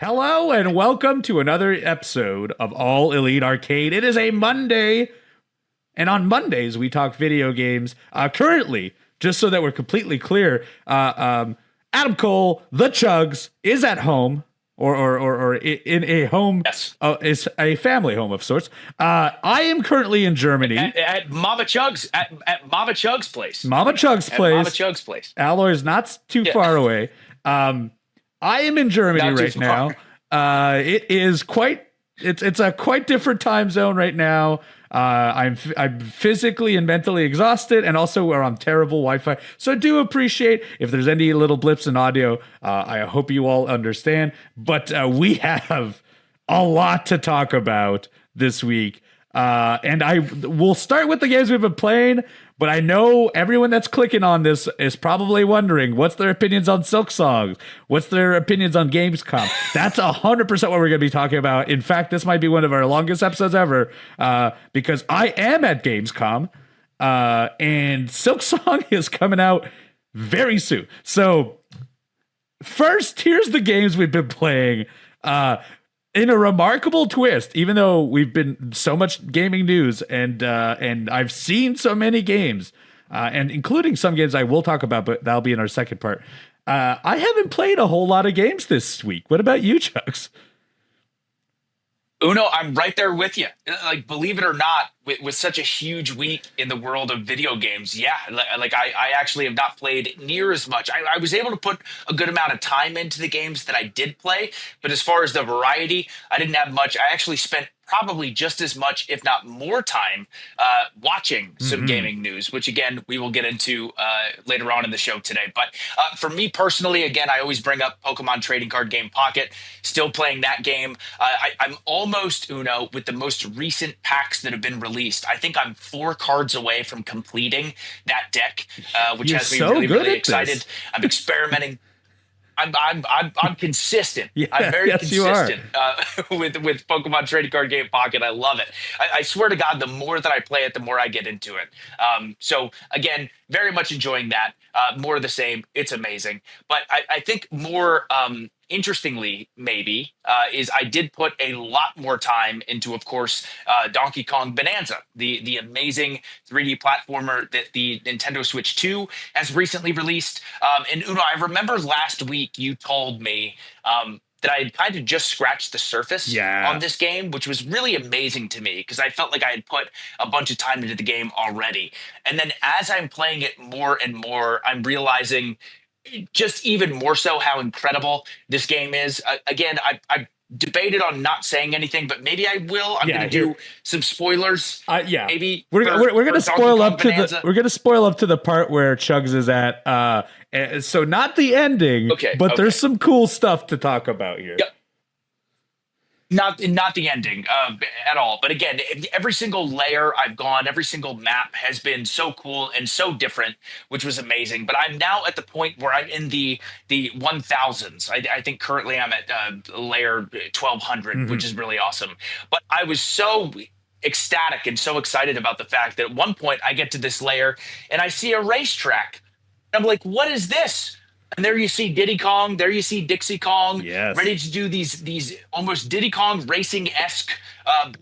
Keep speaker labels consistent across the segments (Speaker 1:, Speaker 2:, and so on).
Speaker 1: Hello and welcome to another episode of All Elite Arcade. It is a Monday, and on Mondays we talk video games. Currently, just so that we're completely clear, Adam Cole, the Chugs, is at home, or in a home.
Speaker 2: Yes.
Speaker 1: Is a family home of sorts. I am currently in Germany
Speaker 2: At Mama Chugs, at Mama Chugs' place.
Speaker 1: Mama Chug's
Speaker 2: At
Speaker 1: place.
Speaker 2: Mama Chugs' place.
Speaker 1: Alloy's not too far away. I am in Germany
Speaker 2: Not too
Speaker 1: right now. It is quite. It's a quite different time zone right now. I'm physically and mentally exhausted, and also we're on terrible Wi-Fi. So I do appreciate if there's any little blips in audio. I hope you all understand. But we have a lot to talk about this week, and we'll start with the games we've been playing. But I know everyone that's clicking on this is probably wondering what's their opinions on Silksong, what's their opinions on Gamescom. That's 100% what we're going to be talking about. In fact, this might be one of our longest episodes ever because I am at Gamescom and Silksong is coming out very soon. So first, here's the games we've been playing. In a remarkable twist, even though we've been so much gaming news and I've seen so many games, and including some games I will talk about, but that'll be in our second part. I haven't played a whole lot of games this week. What about you, Chugs?
Speaker 2: Uno, I'm right there with you. Like, believe it or not, with such a huge week in the world of video games, I actually have not played near as much. I was able to put a good amount of time into the games that I did play, but as far as the variety, I didn't have much. I actually spent probably just as much, if not more time, watching some gaming news, which again, we will get into later on in the show today. But for me personally, again, I always bring up Pokemon Trading Card Game Pocket, still playing that game. I'm almost, Uno, with the most recent packs that have been released. I think I'm 4 cards away from completing that deck, which
Speaker 1: You're
Speaker 2: has me
Speaker 1: so
Speaker 2: really,
Speaker 1: good
Speaker 2: really
Speaker 1: at
Speaker 2: excited.
Speaker 1: this.
Speaker 2: I'm experimenting. I'm consistent.
Speaker 1: Yeah,
Speaker 2: I'm very
Speaker 1: yes, you are.
Speaker 2: consistent with Pokemon Trading Card Game Pocket. I love it. I swear to God, the more that I play it, the more I get into it. So again, very much enjoying that. More of the same. It's amazing. But I think more interestingly, maybe, is I did put a lot more time into, of course, Donkey Kong Bonanza, the amazing 3D platformer that the Nintendo Switch 2 has recently released. And Uno, I remember last week you told me that I had kind of just scratched the surface on this game, which was really amazing to me because I felt like I had put a bunch of time into the game already. And then as I'm playing it more and more, I'm realizing just even more so how incredible this game is. Again, I debated on not saying anything, but maybe I will. I'm going to do some spoilers. Maybe
Speaker 1: we're going to spoil up
Speaker 2: Bonanza.
Speaker 1: we're going to spoil up to the part where Chugs is at. So not the ending, but there's some cool stuff to talk about here.
Speaker 2: Yep. Not the ending at all. But again, every single layer I've gone, every single map has been so cool and so different, which was amazing. But I'm now at the point where I'm in the 1000s. I think currently I'm at layer 1200, which is really awesome. But I was so ecstatic and so excited about the fact that at one point I get to this layer and I see a racetrack. I'm like, what is this? And there you see Diddy Kong, there you see Dixie Kong, ready to do these almost Diddy Kong racing-esque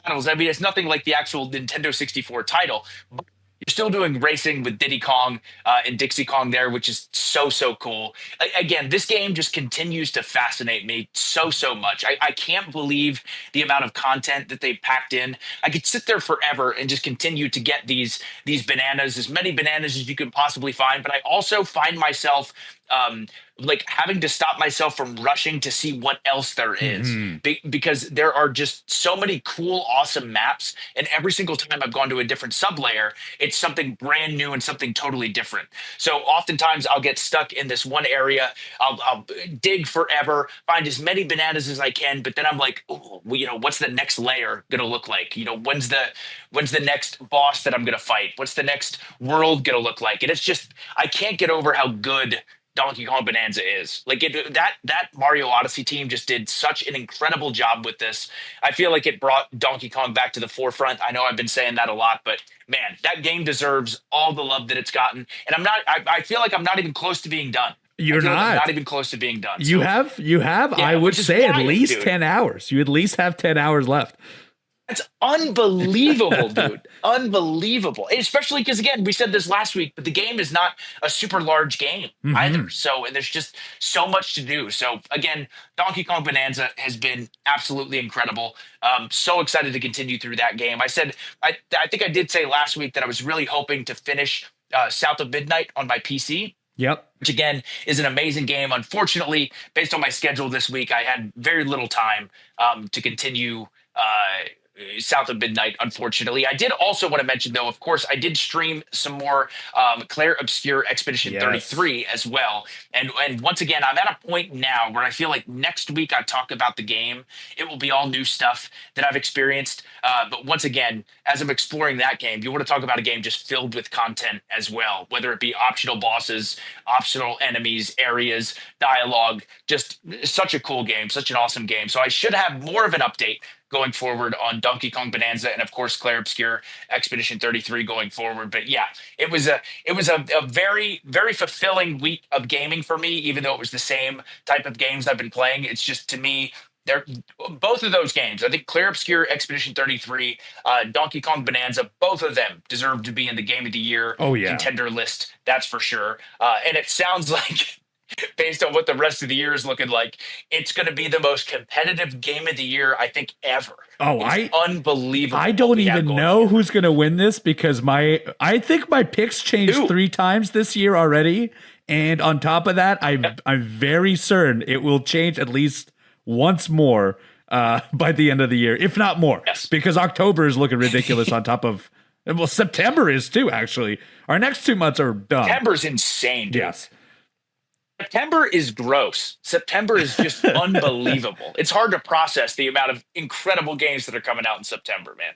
Speaker 2: battles. I mean, it's nothing like the actual Nintendo 64 title, but you're still doing racing with Diddy Kong and Dixie Kong there, which is so cool. Again, this game just continues to fascinate me so much. I can't believe the amount of content that they packed in. I could sit there forever and just continue to get these bananas, as many bananas as you could possibly find. But I also find myself like having to stop myself from rushing to see what else there is because there are just so many cool, awesome maps. And every single time I've gone to a different sublayer, it's something brand new and something totally different. So oftentimes I'll get stuck in this one area. I'll dig forever, find as many bananas as I can. But then I'm like, oh, well, what's the next layer going to look like? When's the next boss that I'm going to fight? What's the next world going to look like? And it's just, I can't get over how good Donkey Kong Bonanza is. Like that Mario Odyssey team just did such an incredible job with this. I feel like it brought Donkey Kong back to the forefront. I know I've been saying that a lot, but man, that game deserves all the love that it's gotten. And I feel like I'm not even close to being done.
Speaker 1: You're
Speaker 2: I feel like I'm
Speaker 1: not.
Speaker 2: not even close to being done.
Speaker 1: You
Speaker 2: So,
Speaker 1: have.
Speaker 2: yeah,
Speaker 1: I would
Speaker 2: which is
Speaker 1: say at
Speaker 2: wild,
Speaker 1: least
Speaker 2: dude.
Speaker 1: 10 hours. You at least have 10 hours left.
Speaker 2: That's unbelievable, dude. Unbelievable. And especially because, again, we said this last week, but the game is not a super large game either. So, and there's just so much to do. So, again, Donkey Kong Bonanza has been absolutely incredible. So excited to continue through that game. I said, I think I did say last week that I was really hoping to finish South of Midnight on my PC.
Speaker 1: Yep.
Speaker 2: Which again is an amazing game. Unfortunately, based on my schedule this week, I had very little time to continue South of Midnight, unfortunately. I did also want to mention, though, of course, I did stream some more Claire Obscure Expedition 33 as well. And once again, I'm at a point now where I feel like next week I talk about the game. It will be all new stuff that I've experienced. But once again, as I'm exploring that game, you want to talk about a game just filled with content as well, whether it be optional bosses, optional enemies, areas, dialogue, just such a cool game, such an awesome game. So I should have more of an update going forward on Donkey Kong Bonanza and of course Claire Obscure Expedition 33 going forward. But yeah, it was a very, very fulfilling week of gaming for me, even though it was the same type of games I've been playing. It's just, to me, they're both of those games. I think Claire Obscure Expedition 33, Donkey Kong Bonanza, both of them deserve to be in the Game of the Year contender list. That's for sure. And it sounds like, based on what the rest of the year is looking like, it's going to be the most competitive Game of the Year, I think, ever.
Speaker 1: Oh,
Speaker 2: it's unbelievable.
Speaker 1: I don't even know who's going to win this because I think my picks changed 3 times this year already. And on top of that, I'm very certain it will change at least once more by the end of the year, if not more.
Speaker 2: Yes.
Speaker 1: Because October is looking ridiculous on top of, well, September is too, actually. Our next 2 months are done.
Speaker 2: September's insane, dude.
Speaker 1: Yes.
Speaker 2: September is gross. September is just unbelievable. It's hard to process the amount of incredible games that are coming out in September, man.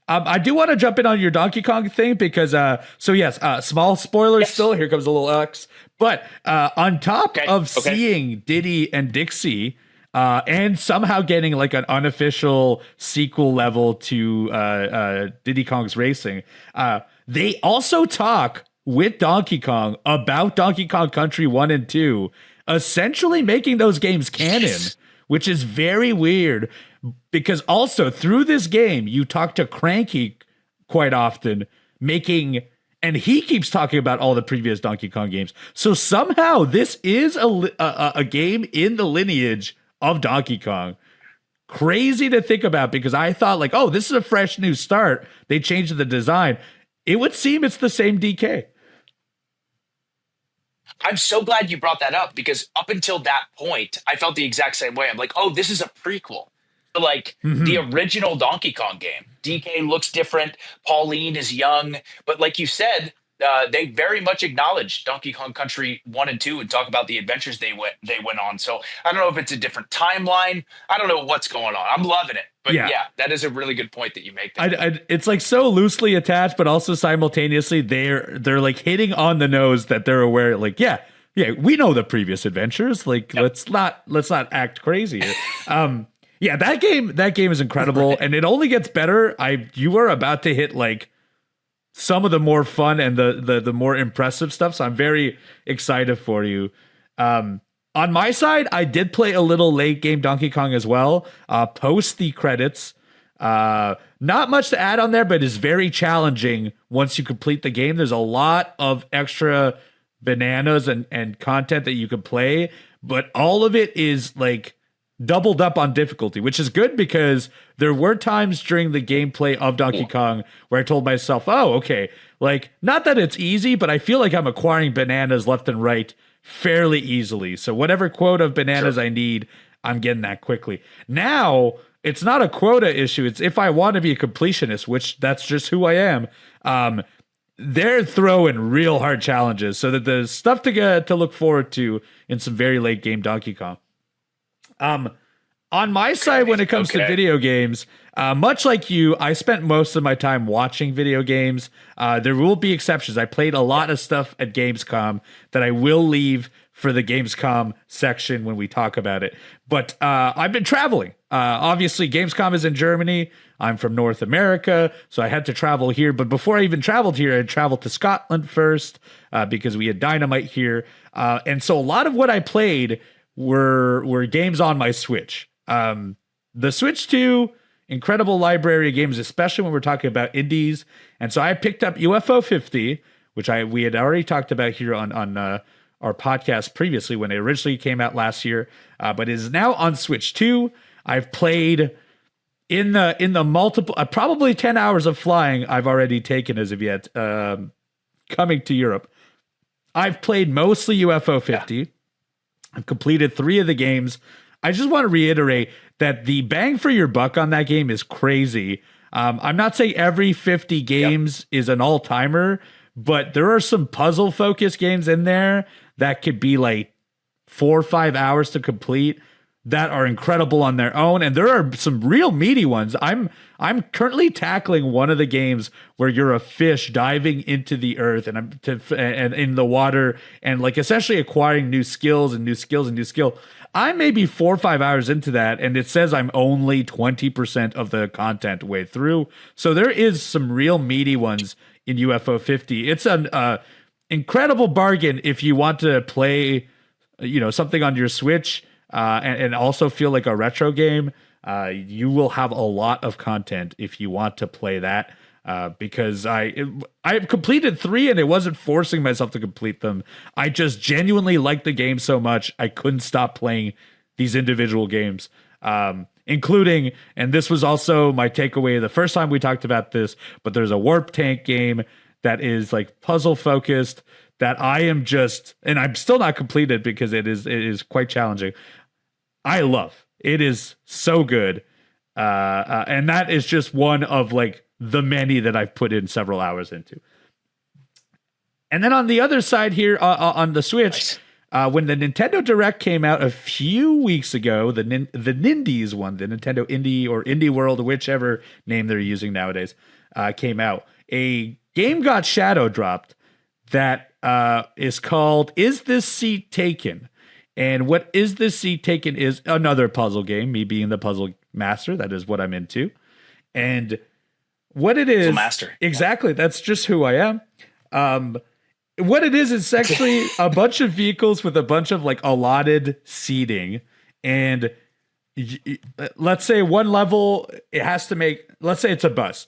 Speaker 1: I do want to jump in on your Donkey Kong thing because, small spoilers still. Here comes a little X. But on top of seeing Diddy and Dixie and somehow getting like an unofficial sequel level to Diddy Kong's Racing, they also talk with Donkey Kong about Donkey Kong Country 1 and 2, essentially making those games canon, which is very weird because also through this game, you talk to Cranky quite often, and he keeps talking about all the previous Donkey Kong games. So somehow this is a game in the lineage of Donkey Kong. Crazy to think about because I thought like, oh, this is a fresh new start. They changed the design. It would seem it's the same DK.
Speaker 2: I'm so glad you brought that up because up until that point, I felt the exact same way. I'm like, oh, this is a prequel. Like the original Donkey Kong game. DK looks different. Pauline is young. But like you said, they very much acknowledge Donkey Kong Country 1 and 2 and talk about the adventures they went on. So I don't know if it's a different timeline. I don't know what's going on. I'm loving it. But yeah, that is a really good point that you make there.
Speaker 1: It's like so loosely attached, but also simultaneously they're like hitting on the nose that they're aware, like, yeah, we know the previous adventures. Like, let's not act crazy here. That game is incredible, and it only gets better. You are about to hit like some of the more fun and the more impressive stuff. So I'm very excited for you. On my side, I did play a little late game Donkey Kong as well, post the credits. Not much to add on there, but it's very challenging once you complete the game. There's a lot of extra bananas and content that you can play, but all of it is like doubled up on difficulty, which is good because there were times during the gameplay of Donkey Kong where I told myself, oh, okay, like, not that it's easy, but I feel like I'm acquiring bananas left and right fairly easily. So whatever quota of bananas I need, I'm getting that quickly. Now, it's not a quota issue. It's if I want to be a completionist, which that's just who I am. They're throwing real hard challenges so that there's stuff to look forward to in some very late game Donkey Kong. On my side, when it comes to video games, much like you, I spent most of my time watching video games. There will be exceptions. I played a lot of stuff at Gamescom that I will leave for the Gamescom section when we talk about it. But I've been traveling. Obviously, Gamescom is in Germany. I'm from North America, so I had to travel here. But before I even traveled here, I traveled to Scotland first because we had Dynamite here. And so a lot of what I played were games on my Switch. The Switch 2, incredible library of games, especially when we're talking about indies. And so I picked up UFO 50, which we had already talked about here on our podcast previously when it originally came out last year, but is now on Switch 2. I've played in the multiple, probably 10 hours of flying I've already taken as of yet, coming to Europe. I've played mostly UFO 50. Yeah. I've completed 3 of the games. I just want to reiterate that the bang for your buck on that game is crazy. I'm not saying every 50 games is an all-timer, but there are some puzzle-focused games in there that could be like 4 or 5 hours to complete that are incredible on their own. And there are some real meaty ones. I'm currently tackling one of the games where you're a fish diving into the earth and in the water and like essentially acquiring new skills and new skills and new skill. I'm maybe 4 or 5 hours into that, and it says I'm only 20% of the content way through. So there is some real meaty ones in UFO 50. It's an incredible bargain if you want to play, something on your Switch and also feel like a retro game. You will have a lot of content if you want to play that. Because I've completed 3 and it wasn't forcing myself to complete them. I just genuinely liked the game so much I couldn't stop playing these individual games, including, and this was also my takeaway the first time we talked about this, but there's a Warp Tank game that is like puzzle focused that I am just, and I'm still not completed because it is quite challenging. I love it. Is so good, and that is just one of like the many that I've put in several hours into. And then on the other side here on the Switch, when the Nintendo Direct came out a few weeks ago, the Nindies one, the Nintendo Indie or Indie World, whichever name they're using nowadays, came out. A game got shadow dropped that is called Is This Seat Taken? And what Is This Seat Taken is another puzzle game, me being the puzzle master, that is what I'm into. And what it is,
Speaker 2: master.
Speaker 1: Exactly. That's just who I am. What it is actually a bunch of vehicles with a bunch of like allotted seating. And let's say one level, it has to make, let's say it's a bus.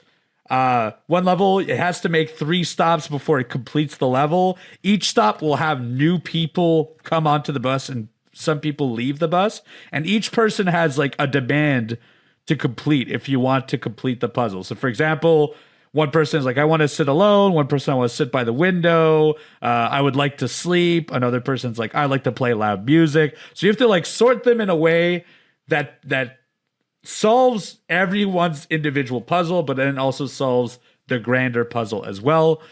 Speaker 1: One level, it has to make 3 stops before it completes the level. Each stop will have new people come onto the bus and some people leave the bus. And each person has like a demand to complete if you want to complete the puzzle. So for example, one person is like, I want to sit alone. One person, I want to sit by the window. I would like to sleep. Another person's like, I like to play loud music. So you have to like sort them in a way that solves everyone's individual puzzle, but then also solves the grander puzzle as well.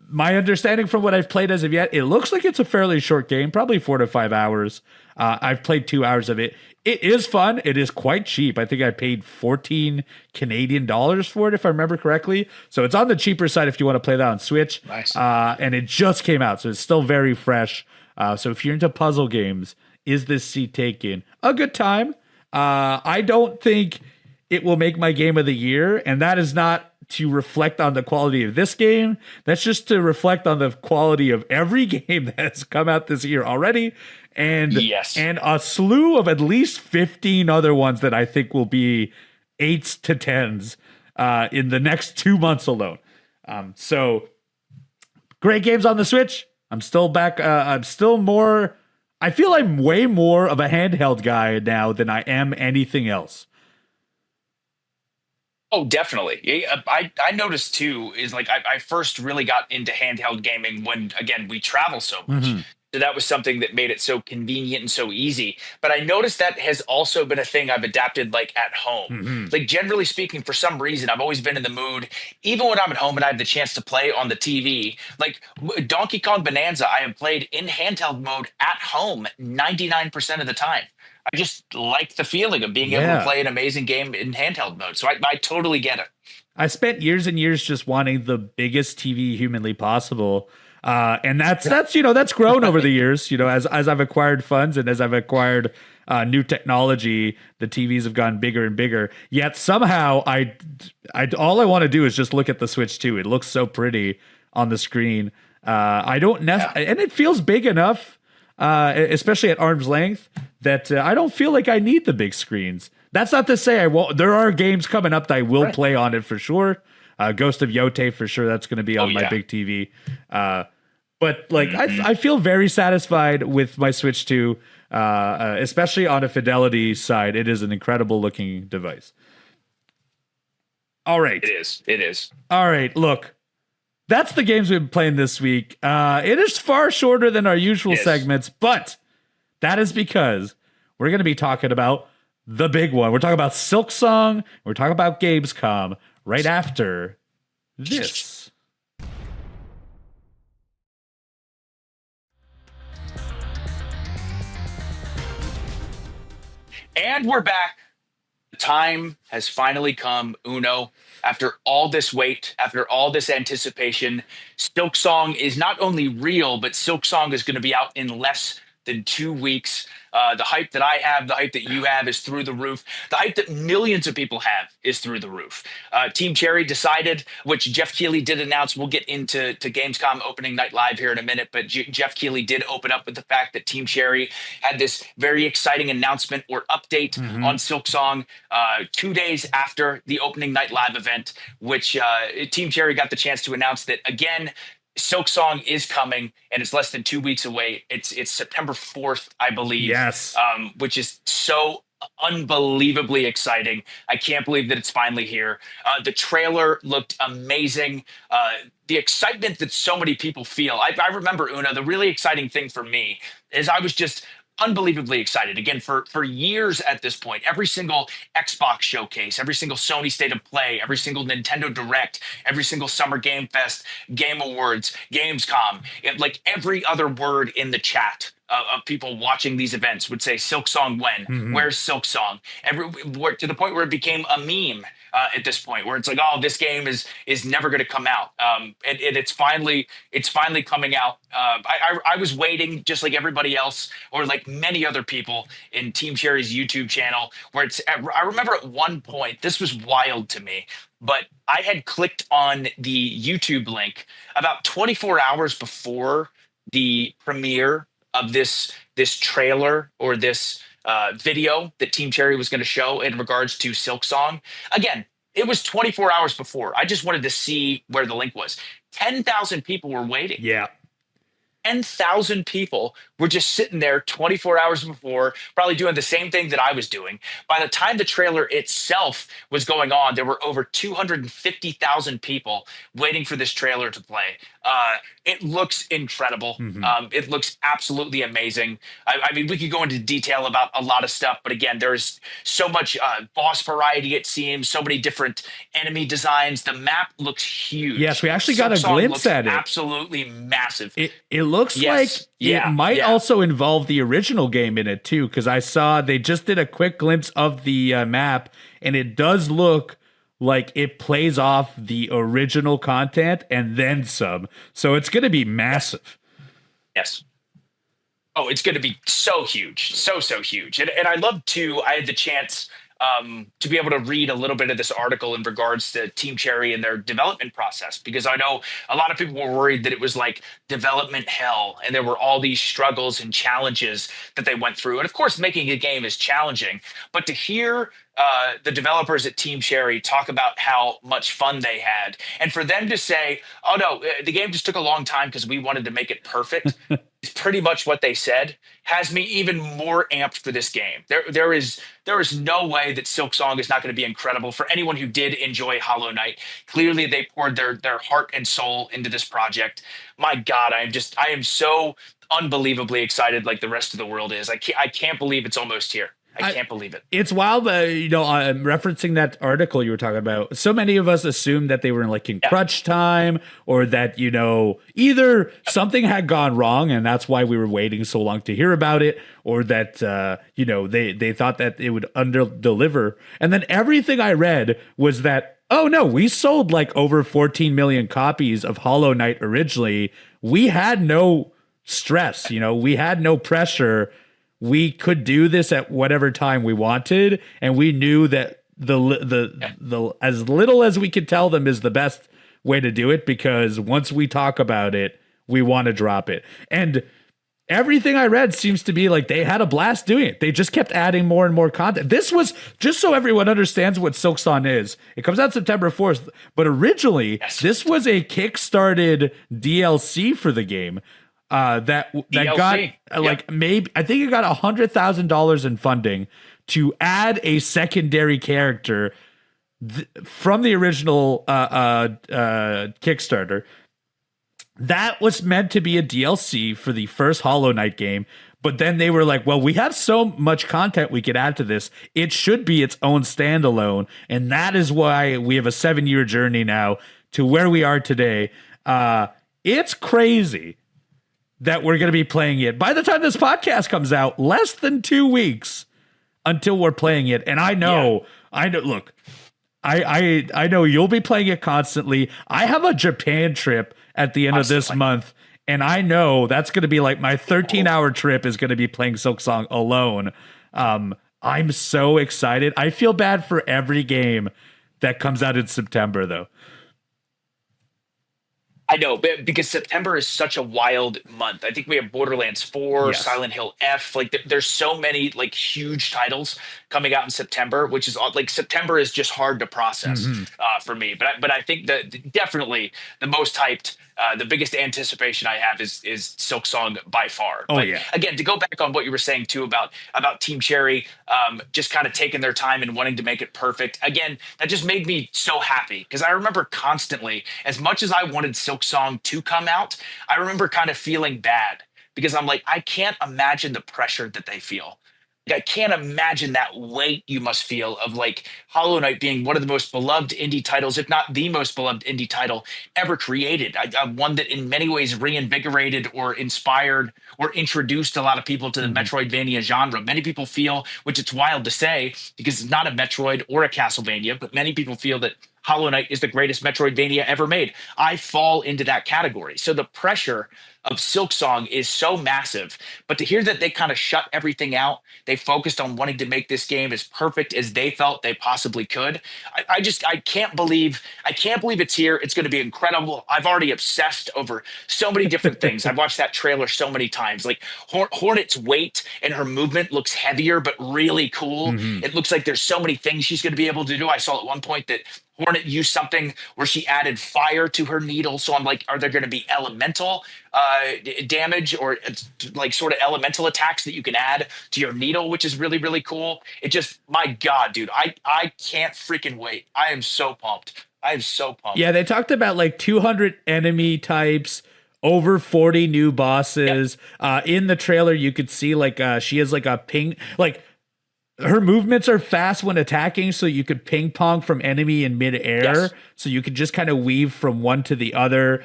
Speaker 1: My understanding from what I've played as of yet, it looks like it's a fairly short game, probably 4 to 5 hours. I've played 2 hours of it. It is fun. It is quite cheap. I think I paid 14 Canadian dollars for it, if I remember correctly. So it's on the cheaper side if you want to play that on Switch.
Speaker 2: Nice.
Speaker 1: And it just came out, so it's still very fresh. So if you're into puzzle games, Is This Seat Taken? A good time. I don't think it will make my game of the year, and that is not to reflect on the quality of this game. That's just to reflect on the quality of every game that's come out this year already. And
Speaker 2: yes,
Speaker 1: and a slew of at least 15 other ones that I think will be 8s to 10s in the next 2 months alone. So great games on the Switch. I'm still back. I'm still more. I feel I'm way more of a handheld guy now than I am anything else.
Speaker 2: Oh, definitely. I noticed too, is like I first really got into handheld gaming when, again, we travel so much.
Speaker 1: Mm-hmm.
Speaker 2: So that was something that made it so convenient and so easy. But I noticed that has also been a thing I've adapted like at home.
Speaker 1: Mm-hmm.
Speaker 2: Like generally speaking, for some reason, I've always been in the mood, even when I'm at home and I have the chance to play on the TV, like Donkey Kong Bonanza, I have played in handheld mode at home 99% of the time. I just like the feeling of being able to play an amazing game in handheld mode. So I totally get it.
Speaker 1: I spent years and years just wanting the biggest TV humanly possible. And that's grown over the years, as I've acquired funds and as I've acquired new technology, the TVs have gotten bigger and bigger. Yet somehow all I want to do is just look at the Switch 2. It looks so pretty on the screen. And it feels big enough, especially at arm's length, that I don't feel like I need the big screens. That's not to say I won't. There are games coming up that I will play on it for sure. Ghost of Yote for sure. That's going to be on my big TV. But like, I feel very satisfied with my Switch 2, especially on a fidelity side. It is an incredible looking device. All right.
Speaker 2: It is.
Speaker 1: All right. Look, that's the games we've been playing this week. It is far shorter than our usual segments, but that is because we're going to be talking about the big one. We're talking about Silksong. We're talking about Gamescom right after this.
Speaker 2: And we're back. The time has finally come, Uno. After all this wait, after all this anticipation, Silksong is not only real, but Silksong is going to be out in less than 2 weeks. The hype that I have, the hype that you have is through the roof. The hype that millions of people have is through the roof. Team Cherry decided, which Jeff Keighley did announce. We'll get into Gamescom opening night live here in a minute, but Jeff Keighley did open up with the fact that Team Cherry had this very exciting announcement or update on Silksong 2 days after the opening night live event, which Team Cherry got the chance to announce that, again, Silksong is coming, and it's less than 2 weeks away. It's September 4th, I believe.
Speaker 1: Yes.
Speaker 2: Which is so unbelievably exciting. I can't believe that it's finally here. The trailer looked amazing. The excitement that so many people feel. I remember, Una, the really exciting thing for me is I was just unbelievably excited. Again, for years at this point, every single Xbox showcase, every single Sony State of Play, every single Nintendo Direct, every single Summer Game Fest, Game Awards, Gamescom, like every other word in the chat of people watching these events would say Silksong when? Where's Silksong? To the point where it became a meme at this point, where it's like, oh, this game is never going to come out, and it's finally coming out. I was waiting just like everybody else, or like many other people in Team Cherry's YouTube channel, where I remember at one point, this was wild to me, but I had clicked on the YouTube link about 24 hours before the premiere of this trailer or this video that Team Cherry was going to show in regards to Silksong. Again, it was 24 hours before. I just wanted to see where the link was. 10,000 people were waiting.
Speaker 1: Yeah.
Speaker 2: 10,000 people were just sitting there 24 hours before, probably doing the same thing that I was doing. By the time the trailer itself was going on, there were over 250,000 people waiting for this trailer to play. It looks incredible. It looks absolutely amazing. I mean, we could go into detail about a lot of stuff, but again, there's so much boss variety, it seems, so many different enemy designs. The map looks huge.
Speaker 1: Yes, we actually got a glimpse at it.
Speaker 2: Absolutely massive.
Speaker 1: It looks like it might also involve the original game in it too, because I saw they just did a quick glimpse of the map, and it does look like it plays off the original content and then some. So it's going to be massive.
Speaker 2: Yes. Oh, it's going to be so huge, so huge, and I love too. I had the chance to be able to read a little bit of this article in regards to Team Cherry and their development process, because I know a lot of people were worried that it was like development hell and there were all these struggles and challenges that they went through. And of course, making a game is challenging, but to hear the developers at Team Cherry talk about how much fun they had, and for them to say, oh no, the game just took a long time because we wanted to make it perfect, is pretty much what they said, has me even more amped for this game. There is no way that Silksong is not going to be incredible. For anyone who did enjoy Hollow Knight, clearly they poured their heart and soul into this project. My God, I am so unbelievably excited, like the rest of the world is. I can't believe it's almost here. I can't believe it.
Speaker 1: It's wild, referencing that article you were talking about. So many of us assumed that they were in crunch time, or that, either something had gone wrong and that's why we were waiting so long to hear about it, or that, they thought that it would under-deliver. And then everything I read was that, oh no, we sold like over 14 million copies of Hollow Knight originally. we had no stress, we had no pressure. We could do this at whatever time we wanted, and we knew that the as little as we could tell them is the best way to do it, because once we talk about it, we want to drop it. And everything I read seems to be like they had a blast doing it. They just kept adding more and more content. This was, just so everyone understands what Silksong is, it comes out September 4th, but originally this was a kickstarted DLC for the game. That got maybe, I think it got $100,000 in funding to add a secondary character from the original Kickstarter. That was meant to be a DLC for the first Hollow Knight game, but then they were like, well, we have so much content we could add to this, it should be its own standalone, and that is why we have a 7-year journey now to where we are today. It's crazy that we're going to be playing it. By the time this podcast comes out, less than 2 weeks until we're playing it. And I know, look, I know you'll be playing it constantly. I have a Japan trip at the end of this month, and I know that's going to be like my 13-hour trip is going to be playing Silksong alone. I'm so excited. I feel bad for every game that comes out in September, though.
Speaker 2: I know, because September is such a wild month. I think we have Borderlands 4, yes. Silent Hill F. Like, there's so many like huge titles coming out in September, which is like September is just hard to process for me. But I think that definitely the most hyped, the biggest anticipation I have is Silksong by far.
Speaker 1: Oh,
Speaker 2: but
Speaker 1: yeah.
Speaker 2: Again, to go back on what you were saying too about Team Cherry, just kind of taking their time and wanting to make it perfect. Again, that just made me so happy, because I remember constantly, as much as I wanted Silksong to come out, I remember kind of feeling bad, because I'm like, I can't imagine the pressure that they feel. I can't imagine that weight you must feel of like Hollow Knight being one of the most beloved indie titles, if not the most beloved indie title ever created. One that in many ways reinvigorated or inspired or introduced a lot of people to the Metroidvania genre. Many people feel, which it's wild to say because it's not a Metroid or a Castlevania, but many people feel that Hollow Knight is the greatest Metroidvania ever made. I fall into that category. So the pressure of Silksong is so massive, but to hear that they kind of shut everything out, they focused on wanting to make this game as perfect as they felt they possibly could. I can't believe it's here. It's going to be incredible. I've already obsessed over so many different things. I've watched that trailer so many times. Like Hornet's weight and her movement looks heavier, but really cool. It looks like there's so many things she's going to be able to do. I saw at one point that Hornet used something where she added fire to her needle. So I'm like, are there going to be elemental damage or like sort of elemental attacks that you can add to your needle, which is really, really cool. It just, my God, dude, I can't freaking wait. I am so pumped. Yeah, they talked about like 200 enemy types, over 40 new bosses. Yep. In the trailer, you could see like she has like a ping, like her movements are fast when attacking, so you could ping pong from enemy in midair. Yes. So you could just kind of weave from one to the other.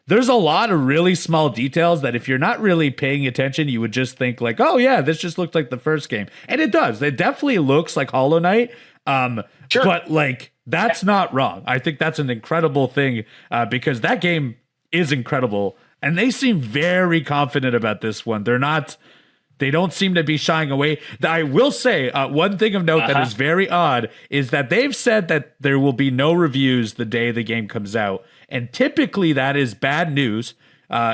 Speaker 2: There's a lot of really small details that if you're not really paying attention, you would just think like, oh yeah, this just looked like the first game. And it does. It definitely looks like Hollow Knight. Sure. But like, that's not wrong. I think that's an incredible thing because that game is incredible. And they seem very confident about this one. They don't seem to be shying away. I will say one thing of note that is very odd is that they've said that there will be no reviews the day the game comes out. And typically that is bad news.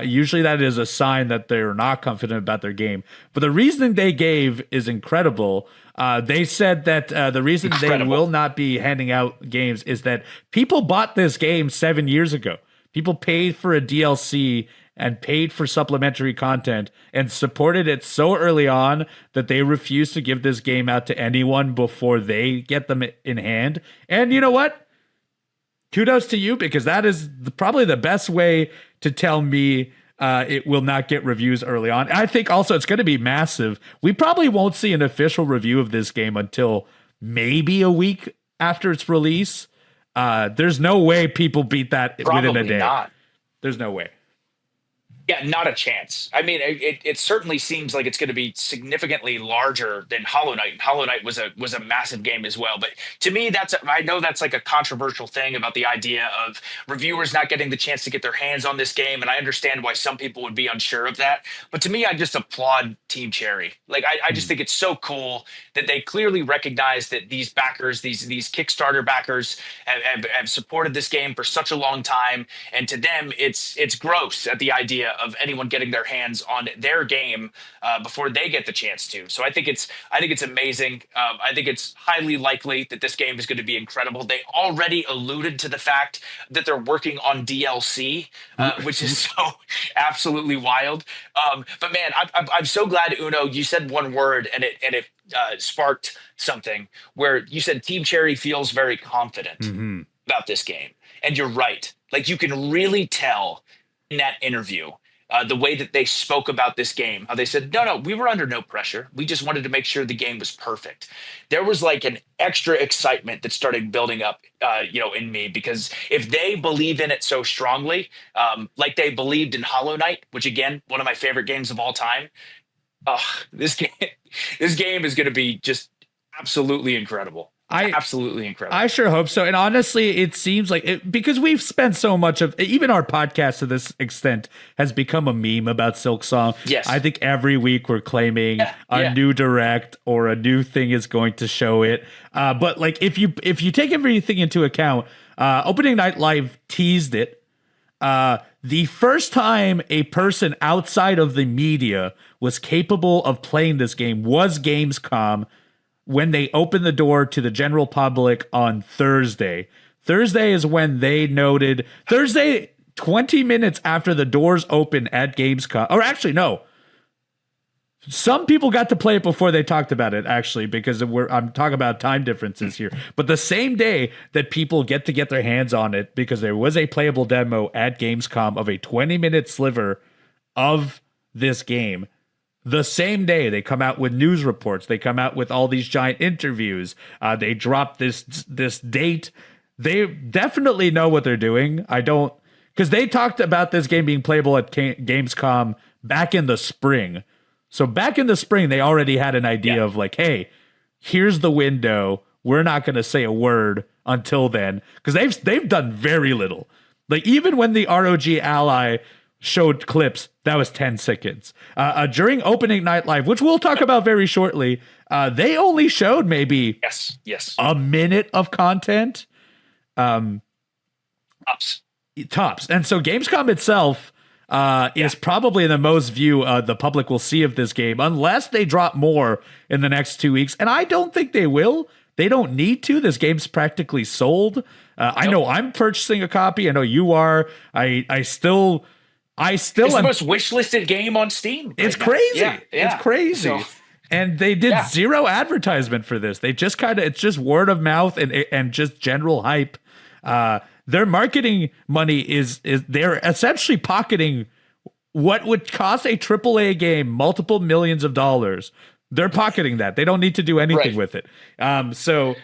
Speaker 2: Usually that is a sign that they're not confident about their game. But the reasoning they gave is incredible. They said that the reason they will not be handing out games is that people bought this game 7 years ago. People paid for a DLC and paid for supplementary content and supported it so early on that they refuse to give this game out to anyone before they get them in hand. And you know what? Kudos to you, because that is probably the best way to tell me it will not get reviews early on. I think also it's going to be massive. We probably won't see an official review of this game until maybe a week after its release. There's no way people beat that within a day. Not. There's no way. Yeah, not a chance. I mean, it certainly seems like it's going to be significantly larger than Hollow Knight. Hollow Knight was a massive game as well. But to me, I know that's like a controversial thing about the idea of reviewers not getting the chance to get their hands on this game, and I understand why some people would be unsure of that. But to me, I just applaud Team Cherry. Like, I just think it's so cool that they clearly recognize that these backers, these Kickstarter backers, have supported this game for such a long time, and to them, it's gross at the idea of anyone getting their hands on their game before they get the chance to. So I think it's amazing. I think it's highly likely that this game is going to be incredible. They already alluded to the fact that they're working on DLC, which is so absolutely wild. But man, I'm so glad, Uno, you said one word and it sparked something where you said Team Cherry feels very confident about this game. And you're right. Like, you can really tell in that interview the way that they spoke about this game, how they said, no, we were under no pressure. We just wanted to make sure the game was perfect. There was like an extra excitement that started building up, in me, because if they believe in it so strongly, like they believed in Hollow Knight, which again, one of my favorite games of all time, this game is going to be just absolutely incredible. Absolutely incredible.
Speaker 1: I sure hope so. And honestly, it seems like because we've spent so much of even our podcast to this extent has become a meme about Silksong.
Speaker 2: Yes.
Speaker 1: I think every week we're claiming a new direct or a new thing is going to show it. But like if you take everything into account, Opening Night Live teased it. The first time a person outside of the media was capable of playing this game was Gamescom, when they opened the door to the general public on Thursday. Thursday is when they noted, 20 minutes after the doors open at Gamescom, or actually, no. Some people got to play it before they talked about it, actually, because I'm talking about time differences here. But the same day that people get their hands on it, because there was a playable demo at Gamescom of a 20-minute sliver of this game, the same day they come out with news reports, they come out with all these giant interviews, they drop this date. They definitely know what they're doing. Because they talked about this game being playable at Gamescom back in the spring. So back in the spring, they already had an idea of like, hey, here's the window. We're not going to say a word until then, because they've done very little. Like, even when the ROG Ally showed clips, that was 10 seconds. During Opening Night Live, which we'll talk about very shortly, they only showed maybe a minute of content. Tops. And so Gamescom itself is probably the most view the public will see of this game, unless they drop more in the next 2 weeks. And I don't think they will. They don't need to. This game's practically sold. I know I'm purchasing a copy. I know you are. It's the
Speaker 2: most wish-listed game on Steam.
Speaker 1: It's crazy. Yeah. It's crazy. So, and they did zero advertisement for this. They just it's just word of mouth and just general hype. Their marketing money is they're essentially pocketing what would cost a AAA game multiple millions of dollars. They're pocketing that. They don't need to do anything with it. So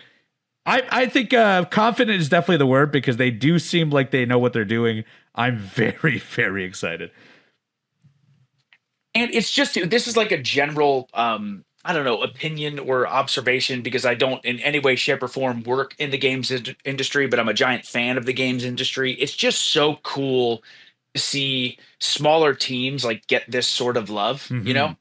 Speaker 1: I think confident is definitely the word, because they do seem like they know what they're doing. I'm very, very excited.
Speaker 2: And it's just, this is like a general, opinion or observation, because I don't in any way, shape, or form work in the games industry, but I'm a giant fan of the games industry. It's just so cool to see smaller teams like get this sort of love,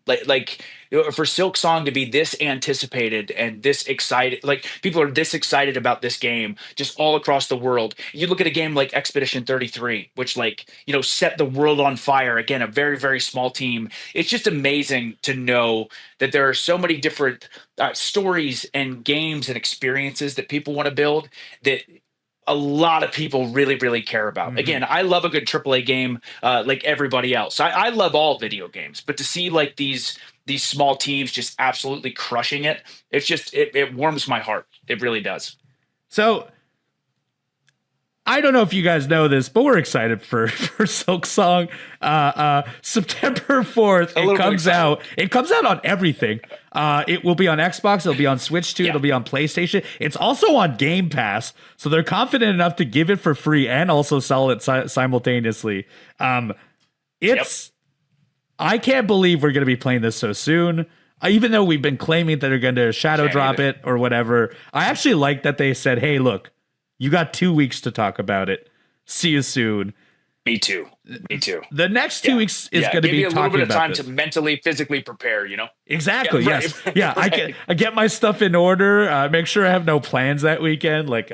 Speaker 2: like for Silksong to be this anticipated and this excited, like people are this excited about this game just all across the world. You look at a game like Expedition 33, which set the world on fire. Again, a very, very small team. It's just amazing to know that there are so many different stories and games and experiences that people want to build that a lot of people really, really care about. Again, I love a good AAA game like everybody else. I love all video games, but to see like these small teams just absolutely crushing it, it's just, it warms my heart. It really does.
Speaker 1: So I don't know if you guys know this, but we're excited for Silksong. September 4th, it comes out. It comes out on everything. It will be on Xbox. It'll be on Switch too. It'll be on PlayStation. It's also on Game Pass. So they're confident enough to give it for free and also sell it simultaneously. I can't believe we're going to be playing this so soon. Even though we've been claiming that they're going to shadow drop it or whatever, I actually like that they said, hey, look, you got 2 weeks to talk about it. See you soon.
Speaker 2: Me too.
Speaker 1: The next 2 weeks is going to be talking about this. Give you a little bit of time
Speaker 2: to mentally, physically prepare,
Speaker 1: Exactly, yes. Right. Yeah, right. I get my stuff in order, make sure I have no plans that weekend. Like,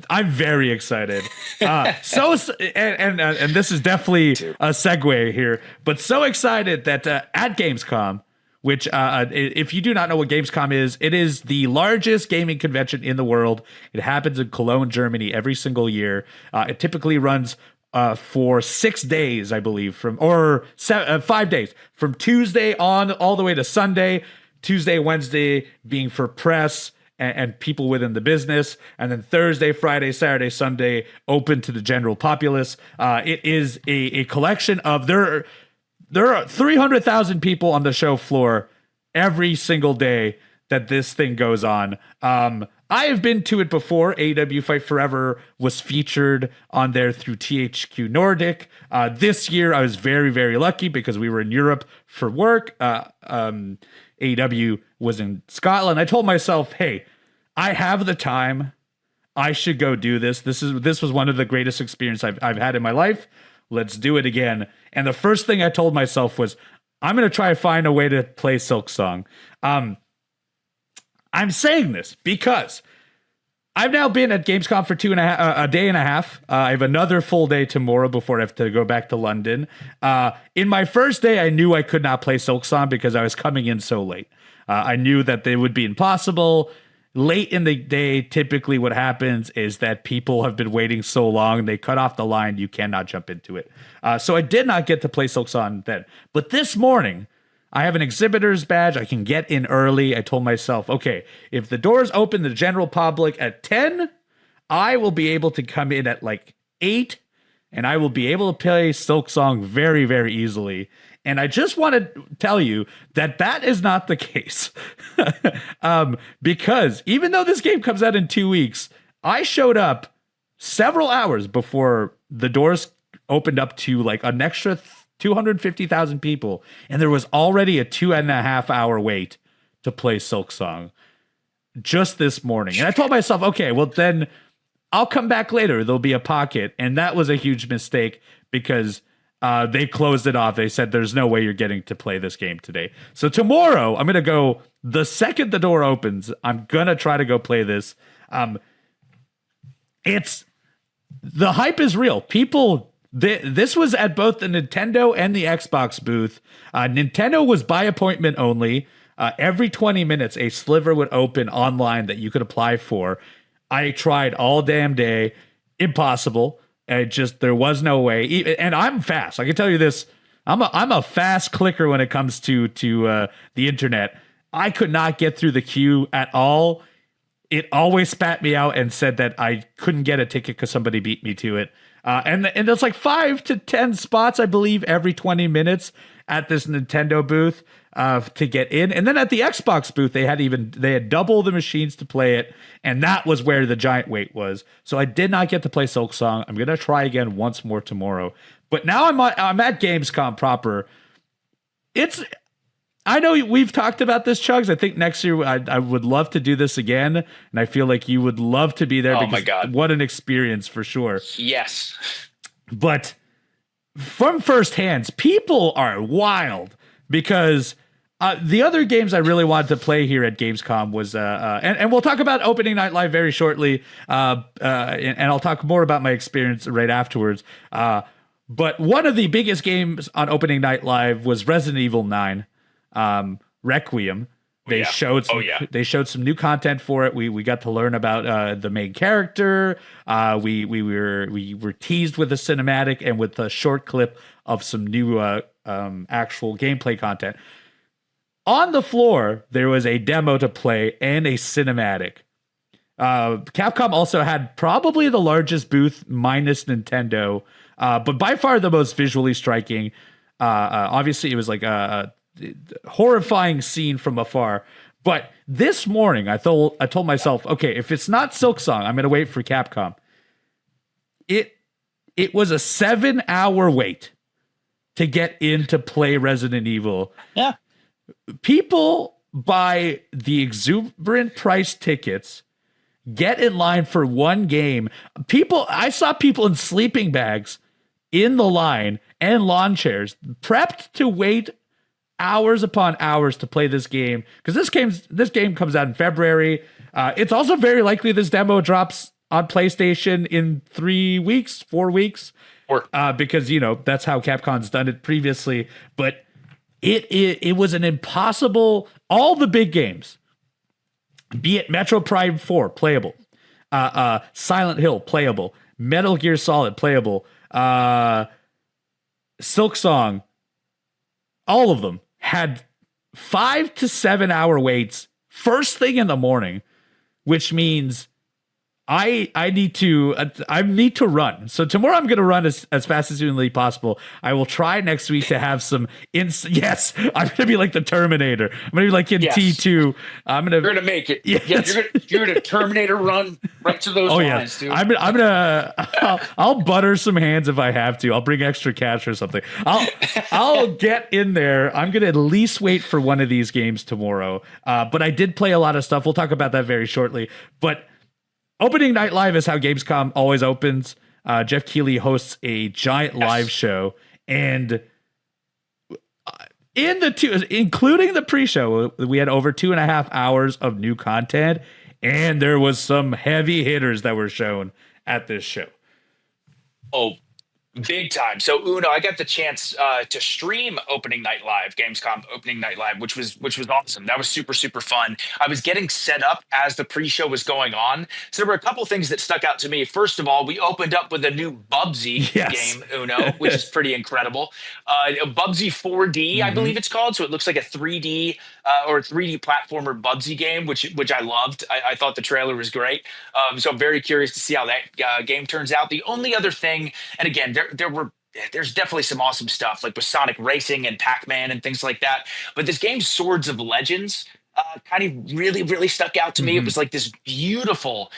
Speaker 1: I'm very excited. And this is definitely a segue here, but so excited that at Gamescom, which if you do not know what Gamescom is, it is the largest gaming convention in the world. It happens in Cologne, Germany every single year. It typically runs for 6 days, I believe, 5 days, from Tuesday on all the way to Sunday. Tuesday, Wednesday being for press and people within the business, and then Thursday, Friday, Saturday, Sunday open to the general populace. It is a collection of there are 300,000 people on the show floor every single day that this thing goes on. I have been to it before. AEW Fight Forever was featured on there through THQ Nordic. This year, I was very, very lucky because we were in Europe for work. AEW was in Scotland. I told myself, hey, I have the time. I should go do this. This was one of the greatest experiences I've had in my life. Let's do it again. And the first thing I told myself was, I'm going to try to find a way to play Silksong. I'm saying this because I've now been at Gamescom for a day and a half. I have another full day tomorrow before I have to go back to London. In my first day, I knew I could not play Silksong because I was coming in so late. I knew that it would be impossible. Late in the day, typically what happens is that people have been waiting so long, they cut off the line, you cannot jump into it. So I did not get to play Silksong then. But this morning, I have an exhibitor's badge. I can get in early. I told myself, okay, if the doors open to the general public at 10, I will be able to come in at like 8, and I will be able to play Silksong very, very easily. And I just want to tell you that is not the case. Because even though this game comes out in 2 weeks, I showed up several hours before the doors opened up to like an extra 250,000 people, and there was already a 2.5 hour wait to play Silksong just this morning. And I told myself, okay, well then I'll come back later. There'll be a pocket. And that was a huge mistake because they closed it off. They said, there's no way you're getting to play this game today. So tomorrow I'm going to go, the second the door opens, I'm going to try to go play this. The hype is real. This was at both the Nintendo and the Xbox booth. Nintendo was by appointment only. Every 20 minutes, a sliver would open online that you could apply for. I tried all damn day. Impossible. There was no way. And I'm fast. I can tell you this. I'm a fast clicker when it comes to the internet. I could not get through the queue at all. It always spat me out and said that I couldn't get a ticket because somebody beat me to it. And there's like 5 to 10 spots, I believe, every 20 minutes at this Nintendo booth to get in. And then at the Xbox booth, they had double the machines to play it. And that was where the giant wait was. So I did not get to play Silksong. I'm going to try again once more tomorrow. But now I'm at Gamescom proper. I know we've talked about this, Chugs. I think next year I would love to do this again, and I feel like you would love to be there. Oh my God. What an experience for sure.
Speaker 2: Yes.
Speaker 1: But from first hands, people are wild because the other games I really wanted to play here at Gamescom was, and we'll talk about Opening Night Live very shortly, and I'll talk more about my experience right afterwards. But one of the biggest games on Opening Night Live was Resident Evil 9. Requiem. They showed some new content for it. We got to learn about the main character. We were teased with a cinematic and with a short clip of some new actual gameplay content. On the floor, there was a demo to play and a cinematic. Capcom also had probably the largest booth minus Nintendo, but by far the most visually striking. Obviously, it was like a horrifying scene from afar. But this morning, I told myself, okay, if it's not Silksong, I'm going to wait for Capcom. It was a 7-hour wait to get in to play Resident Evil.
Speaker 2: Yeah.
Speaker 1: People buy the exuberant price tickets, get in line for one game. I saw people in sleeping bags in the line and lawn chairs, prepped to wait hours upon hours to play this game, because this game comes out in February. It's also very likely this demo drops on PlayStation in 3 weeks, 4 weeks, because that's how Capcom's done it previously. But it was an impossible. All the big games, be it Metro Prime 4 playable, Silent Hill playable, Metal Gear Solid playable, Silksong, all of them had 5 to 7 hour waits first thing in the morning, which means I need to run. So tomorrow I'm going to run as fast as humanly possible. I will try next week to have some yes, I'm going to be like the Terminator. I'm going to be like in T2.
Speaker 2: You're going to make it.
Speaker 1: Yes.
Speaker 2: You're going to Terminator run right to those lines, dude.
Speaker 1: I'll butter some hands if I have to. I'll bring extra cash or something. I'll get in there. I'm going to at least wait for one of these games tomorrow. But I did play a lot of stuff. We'll talk about that very shortly. But opening night live is how Gamescom always opens. Jeff Keighley hosts a giant live show, and including the pre-show, we had over 2.5 hours of new content, and there was some heavy hitters that were shown at this show.
Speaker 2: Oh, big time. So Uno, I got the chance to stream opening night live, Gamescom opening night live, which was awesome. That was super, super fun. I was getting set up as the pre-show was going on. So there were a couple things that stuck out to me. First of all, we opened up with a new Bubsy game, Uno, which is pretty incredible. Bubsy 4D, I believe it's called. So it looks like a 3D or 3D platformer Bubsy game, which I loved. I thought the trailer was great. So I'm very curious to see how that game turns out. The only other thing, and again, there's definitely some awesome stuff like with Sonic Racing and Pac-Man and things like that. But this game, Swords of Legends, kind of really, really stuck out to me. It was like this beautiful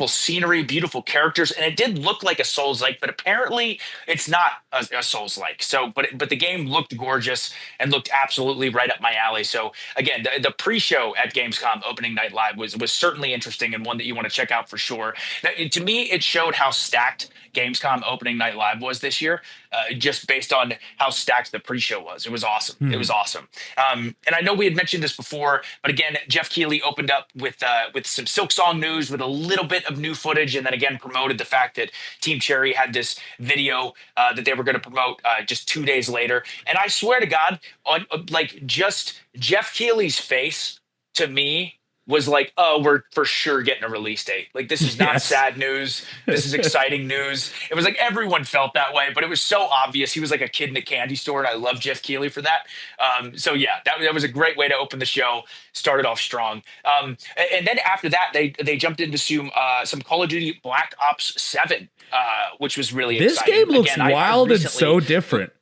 Speaker 2: scenery, beautiful characters, and it did look like a Souls-like, but apparently it's not a Souls-like. So, but the game looked gorgeous and looked absolutely right up my alley. So again, the pre-show at Gamescom opening night live was certainly interesting and one that you want to check out for sure. Now, to me, it showed how stacked Gamescom opening night live was this year, just based on how stacked the pre-show was. It was awesome. It was awesome. And I know we had mentioned this before, but again, Jeff Keighley opened up with some Silksong news, with a little bit of new footage, and then again promoted the fact that Team Cherry had this video that they were going to promote just 2 days later. And I swear to God, on just Jeff Keighley's face to me was like, oh, we're for sure getting a release date. Like, this is not sad news. This is exciting news. It was like everyone felt that way, but it was so obvious. He was like a kid in a candy store, and I love Jeff Keighley for that. So yeah, that was a great way to open the show. Started off strong. And then after that, they jumped into some Call of Duty Black Ops 7, which was really exciting.
Speaker 1: This game looks wild and so different.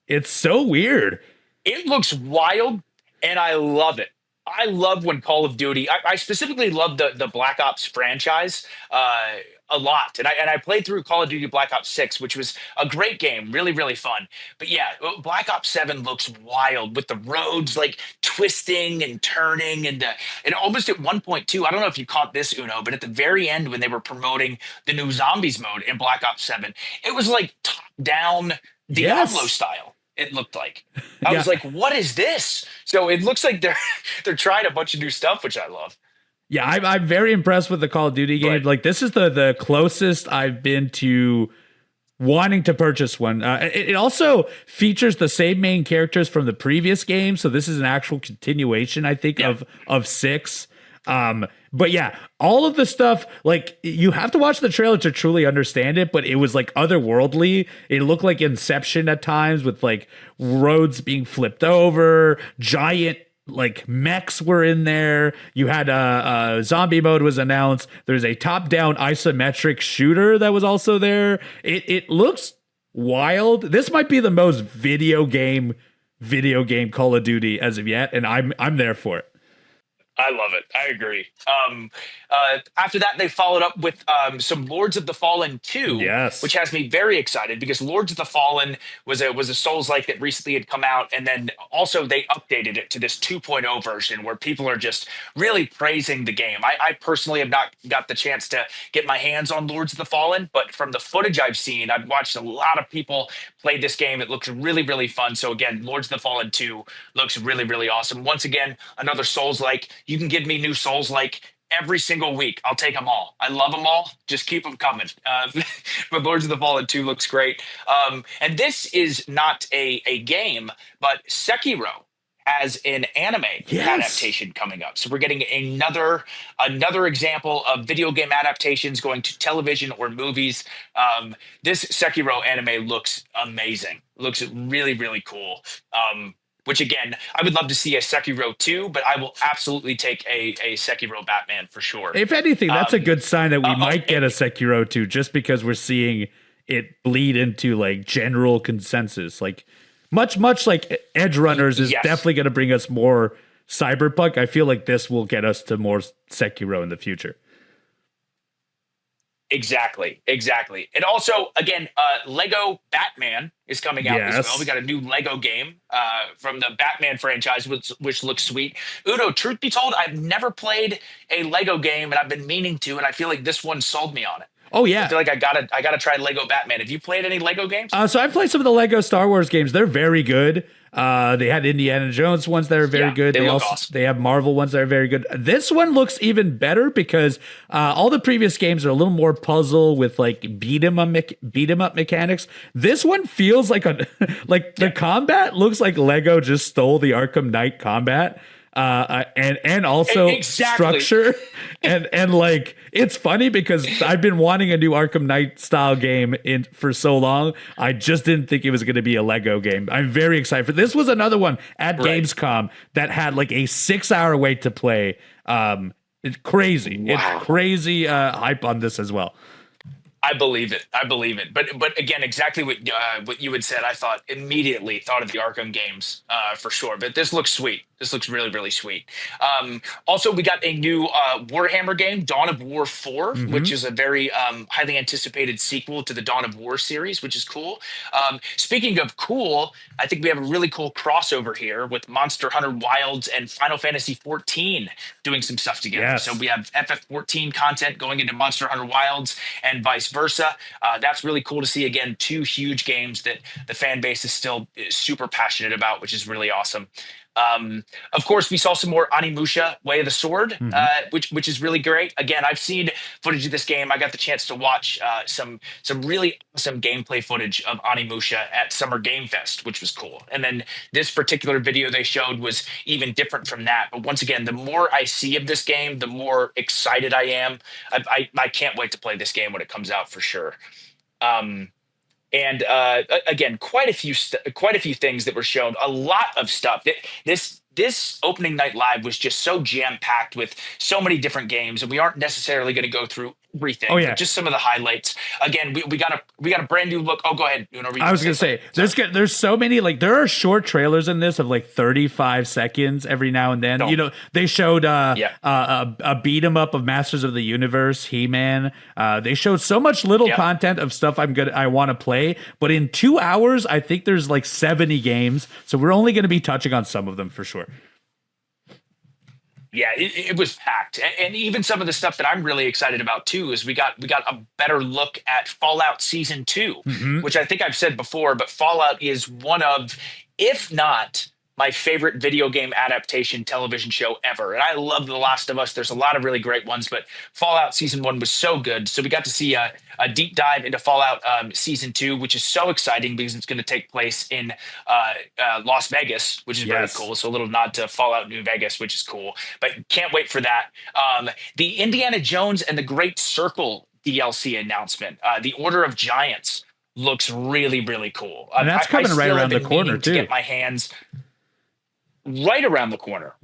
Speaker 1: It's so weird.
Speaker 2: It looks wild, and I love it. I love when Call of Duty, I specifically love the Black Ops franchise a lot. And I played through Call of Duty Black Ops 6, which was a great game, really, really fun. But yeah, Black Ops 7 looks wild with the roads like twisting and turning. And almost at 1.2, I don't know if you caught this, Uno, but at the very end when they were promoting the new Zombies mode in Black Ops 7, it was like top-down Diablo style. It looked like. I was like, what is this? So it looks like they're trying a bunch of new stuff, which I love.
Speaker 1: Yeah, I'm very impressed with the Call of Duty game. Like, this is the closest I've been to wanting to purchase one. It also features the same main characters from the previous game, so this is an actual continuation, I think, of 6. But yeah, all of the stuff, like, you have to watch the trailer to truly understand it, but it was like otherworldly. It looked like Inception at times, with like roads being flipped over, giant like mechs were in there. You had a zombie mode was announced. There's a top-down isometric shooter that was also there. It looks wild. This might be the most video game Call of Duty as of yet, and I'm there for it.
Speaker 2: I love it. I agree. After that, they followed up with some Lords of the Fallen 2, which
Speaker 1: Yes.
Speaker 2: has me very excited because Lords of the Fallen was a Souls-like that recently had come out, and then also they updated it to this 2.0 version where people are just really praising the game. I personally have not got the chance to get my hands on Lords of the Fallen, but from the footage I've seen, I've watched a lot of people play this game. It looks really, really fun. So again, Lords of the Fallen 2 looks really, really awesome. Once again, another Souls-like. You can give me new Souls-like every single week. I'll take them all. I love them all. Just keep them coming. But Lords of the Fallen 2 looks great. And this is not a game, but Sekiro has an anime adaptation coming up. So we're getting another example of video game adaptations going to television or movies. This Sekiro anime looks amazing. Looks really, really cool. Which again, I would love to see a Sekiro 2, but I will absolutely take a Sekiro Batman for sure.
Speaker 1: If anything, that's a good sign that we might get a Sekiro 2, just because we're seeing it bleed into like general consensus. Like much like Edge Runners is definitely going to bring us more Cyberpunk. I feel like this will get us to more Sekiro in the future.
Speaker 2: Exactly. And also, again, Lego Batman is coming out as well. We got a new Lego game from the Batman franchise, which looks sweet. Udo, truth be told, I've never played a Lego game, and I've been meaning to, and I feel like this one sold me on it.
Speaker 1: Oh yeah,
Speaker 2: I feel like I gotta try Lego Batman. Have you played any Lego games?
Speaker 1: So I've played some of the Lego Star Wars games. They're very good. They had Indiana Jones ones that are very good.
Speaker 2: They look awesome.
Speaker 1: They have Marvel ones that are very good. This one looks even better because all the previous games are a little more puzzle with like beat 'em up mechanics. This one feels like the combat looks like Lego just stole the Arkham Knight combat. And also structure and like it's funny because I've been wanting a new Arkham Knight style game for so long. I just didn't think it was going to be a Lego game. I'm very excited for this. Was another one at Gamescom that had like a 6-hour wait to play. It's crazy. Wow. It's crazy hype on this as well.
Speaker 2: I believe it. But again, exactly what you had said. I immediately thought of the Arkham games for sure. But this looks sweet. This looks really, really sweet. Also, we got a new Warhammer game, Dawn of War 4, which is a very highly anticipated sequel to the Dawn of War series, which is cool. Speaking of cool, I think we have a really cool crossover here with Monster Hunter Wilds and Final Fantasy 14 doing some stuff together.
Speaker 1: Yes.
Speaker 2: So we have FF14 content going into Monster Hunter Wilds and vice versa. That's really cool to see. Again, two huge games that the fan base is still super passionate about, which is really awesome. Of course, we saw some more Onimusha Way of the Sword, which is really great. Again, I've seen footage of this game. I got the chance to watch some really awesome gameplay footage of Onimusha at Summer Game Fest, which was cool. And then this particular video they showed was even different from that. But once again, the more I see of this game, the more excited I am. I can't wait to play this game when it comes out for sure. And again, quite a few things that were shown. A lot of stuff. This opening night live was just so jam packed with so many different games, and we aren't necessarily going to go through everything.
Speaker 1: Oh yeah,
Speaker 2: just some of the highlights. Again, we got a brand new look. Oh, go ahead.
Speaker 1: I was going to say there's so many, like there are short trailers in this of like 35 seconds every now and then. They showed a beat 'em up of Masters of the Universe, He-Man. They showed so much little content of stuff I want to play, but in 2 hours I think there's like 70 games, so we're only going to be touching on some of them for sure.
Speaker 2: Yeah, it was packed. And even some of the stuff that I'm really excited about too is we got a better look at Fallout Season 2, which I think I've said before, but Fallout is one of, if not my favorite video game adaptation television show ever. And I love The Last of Us. There's a lot of really great ones, but Fallout Season 1 was so good. So we got to see a deep dive into Fallout Season 2, which is so exciting because it's going to take place in Las Vegas, which is very cool. So a little nod to Fallout New Vegas, which is cool. But can't wait for that. The Indiana Jones and the Great Circle DLC announcement, The Order of Giants, looks really, really cool.
Speaker 1: And that's coming right around the corner, too.
Speaker 2: To get my hands... Right around the corner.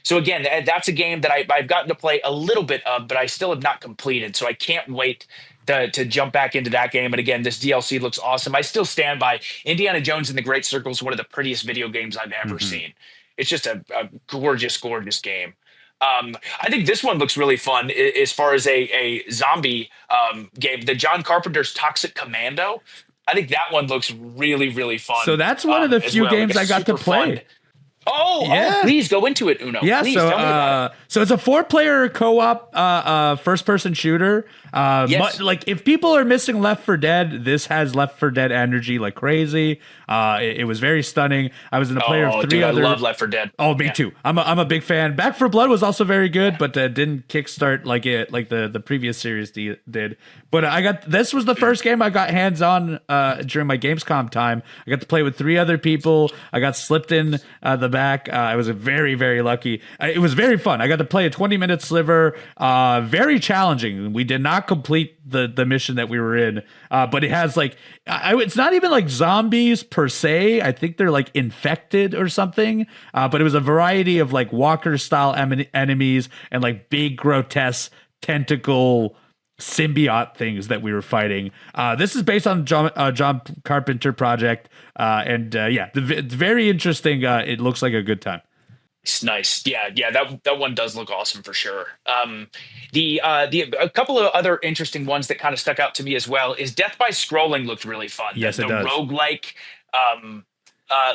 Speaker 2: So again, that's a game that I've gotten to play a little bit of, but I still have not completed. So I can't wait to jump back into that game. And again, this DLC looks awesome. I still stand by Indiana Jones and the Great Circle is one of the prettiest video games I've ever seen. It's just a gorgeous, gorgeous game. I think this one looks really fun as far as a zombie game. The John Carpenter's Toxic Commando. I think that one looks really, really fun.
Speaker 1: So that's one of the few games I got to play.
Speaker 2: Oh, please go into it, Uno.
Speaker 1: Yeah,
Speaker 2: please tell me about it.
Speaker 1: So it's a 4-player co-op first-person shooter.
Speaker 2: Yes.
Speaker 1: Like if people are missing Left 4 Dead, this has Left 4 Dead energy like crazy. It was very stunning. I was in a player of 3 other.
Speaker 2: I love Left 4 Dead.
Speaker 1: Oh, me too. I'm a big fan. Back 4 Blood was also very good, but didn't kickstart like the previous series did. But this was the first game I got hands on during my Gamescom time. I got to play with 3 other people. I got slipped in the back. I was very, very lucky. It was very fun. I got to play a 20-minute sliver. Very challenging. We did not complete the mission that we were in, but it has like it's not even like zombies per se. I think they're like infected or something. But it was a variety of like Walker style enemies and like big grotesque tentacle symbiote things that we were fighting. This is based on John Carpenter project, and it's very interesting. It looks like a good time.
Speaker 2: It's nice. Yeah, that one does look awesome for sure. A couple of other interesting ones that kind of stuck out to me as well is Death by Scrolling looked really fun.
Speaker 1: Yes, it
Speaker 2: the
Speaker 1: does.
Speaker 2: roguelike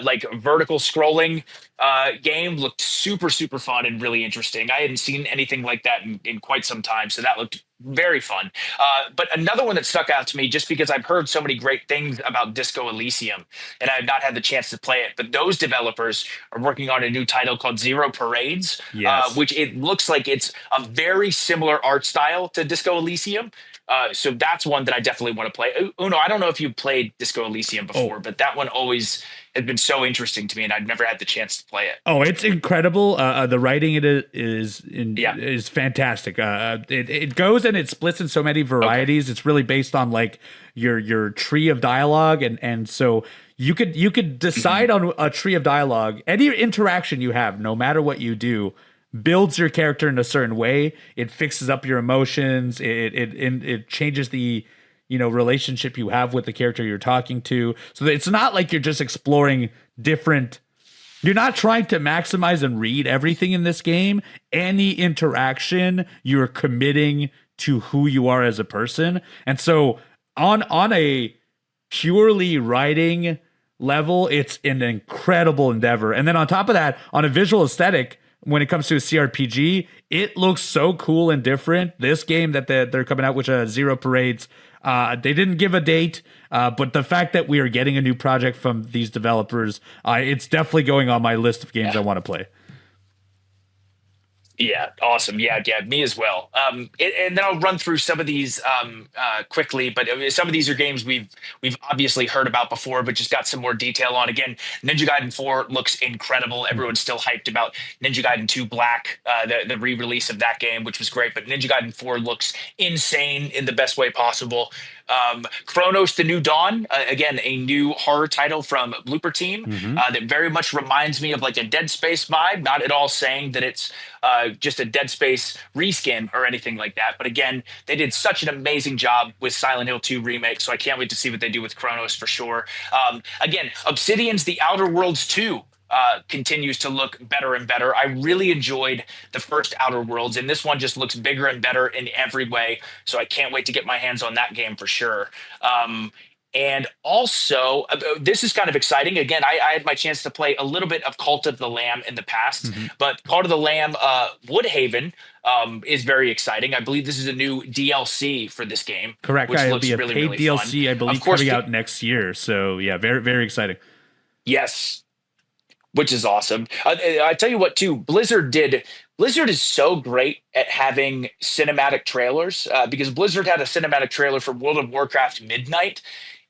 Speaker 2: like vertical scrolling game looked super, super fun and really interesting. I hadn't seen anything like that in quite some time, so that looked very fun. But another one that stuck out to me, just because I've heard so many great things about Disco Elysium, and I have not had the chance to play it, but those developers are working on a new title called Zero Parades, which it looks like it's a very similar art style to Disco Elysium. So that's one that I definitely want to play. Uno, I don't know if you've played Disco Elysium before, but that one always has been so interesting to me, and I've never had the chance to play it.
Speaker 1: Oh, it's incredible. The writing is fantastic. It goes and it splits in so many varieties. Okay. It's really based on like your tree of dialogue, and so you could decide on a tree of dialogue. Any interaction you have, no matter what you do, builds your character in a certain way. It fixes up your emotions. It changes the relationship you have with the character you're talking to. So it's not like you're just exploring different. You're not trying to maximize and read everything in this game. Any interaction, you're committing to who you are as a person. And so on a purely writing level, it's an incredible endeavor. And then on top of that, on a visual aesthetic, when it comes to a CRPG, it looks so cool and different. This game that they're coming out with, Zero Parades, they didn't give a date, but the fact that we are getting a new project from these developers, it's definitely going on my list of games I want to play.
Speaker 2: Yeah, awesome. Yeah, me as well. And then I'll run through some of these quickly, but some of these are games we've obviously heard about before, but just got some more detail on. Again, Ninja Gaiden 4 looks incredible. Everyone's still hyped about Ninja Gaiden 2 Black, the re-release of that game, which was great, but Ninja Gaiden 4 looks insane in the best way possible. Chronos: The New Dawn, again, a new horror title from Blooper Team that very much reminds me of like a Dead Space vibe, not at all saying that it's just a Dead Space reskin or anything like that. But again, they did such an amazing job with Silent Hill 2 Remake, so I can't wait to see what they do with Chronos for sure. Again, Obsidian's The Outer Worlds 2 continues to look better and better. I really enjoyed the first Outer Worlds, and this one just looks bigger and better in every way. So I can't wait to get my hands on that game for sure. And also, this is kind of exciting. Again, I had my chance to play a little bit of Cult of the Lamb in the past, but Cult of the Lamb Woodhaven is very exciting. I believe this is a new DLC for this game.
Speaker 1: Correct.
Speaker 2: Which
Speaker 1: It'll
Speaker 2: looks
Speaker 1: be a
Speaker 2: really,
Speaker 1: paid
Speaker 2: really
Speaker 1: DLC,
Speaker 2: fun.
Speaker 1: I believe, coming out next year. So yeah, very, very exciting.
Speaker 2: Yes. Which is awesome. I tell you what, too, Blizzard is so great at having cinematic trailers because Blizzard had a cinematic trailer for World of Warcraft Midnight.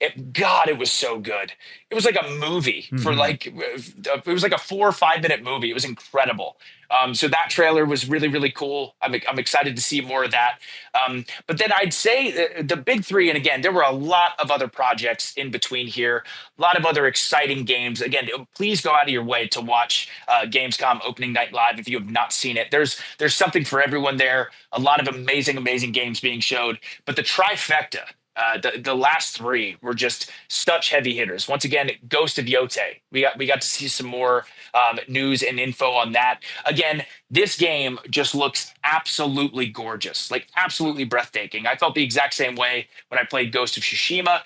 Speaker 2: It was so good. It was like a movie for it was like a 4 or 5 minute movie. It was incredible. So that trailer was really, really cool. I'm excited to see more of that. But then I'd say the big three, and again, there were a lot of other projects in between here, a lot of other exciting games. Again, please go out of your way to watch Gamescom opening night live if you have not seen it. There's something for everyone there. A lot of amazing, amazing games being showed. But the trifecta The last three were just such heavy hitters. Once again, Ghost of Yote. We got to see some more news and info on that. Again, this game just looks absolutely gorgeous, like absolutely breathtaking. I felt the exact same way when I played Ghost of Tsushima.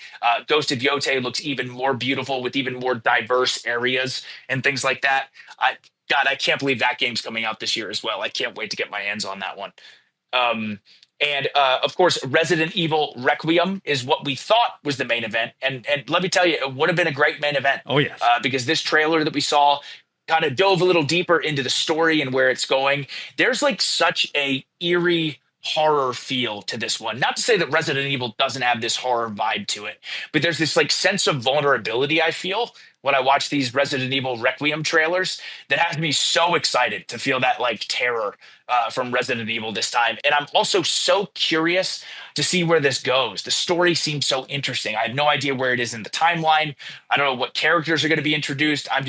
Speaker 2: Ghost of Yote looks even more beautiful with even more diverse areas and things like that. God, I can't believe that game's coming out this year as well. I can't wait to get my hands on that one. And of course, Resident Evil Requiem is what we thought was the main event. And let me tell you, it would have been a great main event.
Speaker 1: Oh, yes.
Speaker 2: Because this trailer that we saw kind of dove a little deeper into the story and where it's going. There's like such a eerie horror feel to this one. Not to say that Resident Evil doesn't have this horror vibe to it, but there's this like sense of vulnerability I feel when I watch these Resident Evil Requiem trailers that has me so excited to feel that like terror from Resident Evil this time. And I'm also so curious to see where this goes. The story seems so interesting. I have no idea where it is in the timeline. I don't know what characters are going to be introduced. I'm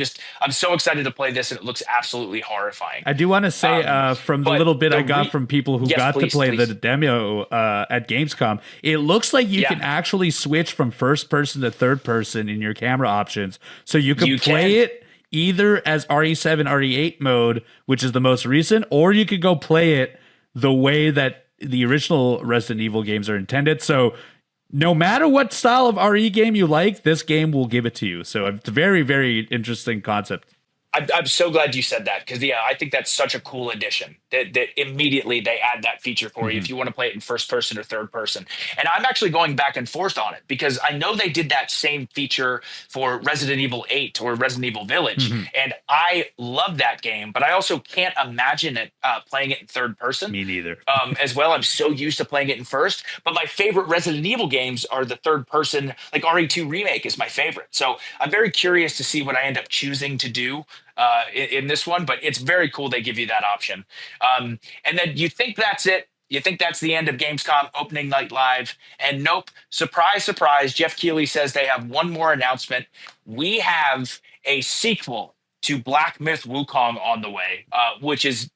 Speaker 2: so excited to play this, and it looks absolutely horrifying.
Speaker 1: I do want to say from the little bit I got from people who got to play the demo at Gamescom, it looks like you can actually switch from first person to third person in your camera options. So you can play it either as RE7, RE8 mode, which is the most recent, or you could go play it the way that the original Resident Evil games are intended. So no matter what style of RE game you like, this game will give it to you. So it's a very, very interesting concept.
Speaker 2: I'm so glad you said that, because I think that's such a cool addition that immediately they add that feature for you if you want to play it in first person or third person. And I'm actually going back and forth on it, because I know they did that same feature for Resident Evil 8 or Resident Evil Village, and I love that game, but I also can't imagine it playing it in third person.
Speaker 1: Me neither.
Speaker 2: As well, I'm so used to playing it in first, but my favorite Resident Evil games are the third person, like RE2 Remake is my favorite. So I'm very curious to see what I end up choosing to do in this one, but it's very cool they give you that option. And then you think that's it. You think that's the end of Gamescom opening night live. And nope, surprise, surprise, Jeff Keighley says they have one more announcement. We have a sequel to Black Myth Wukong on the way, which is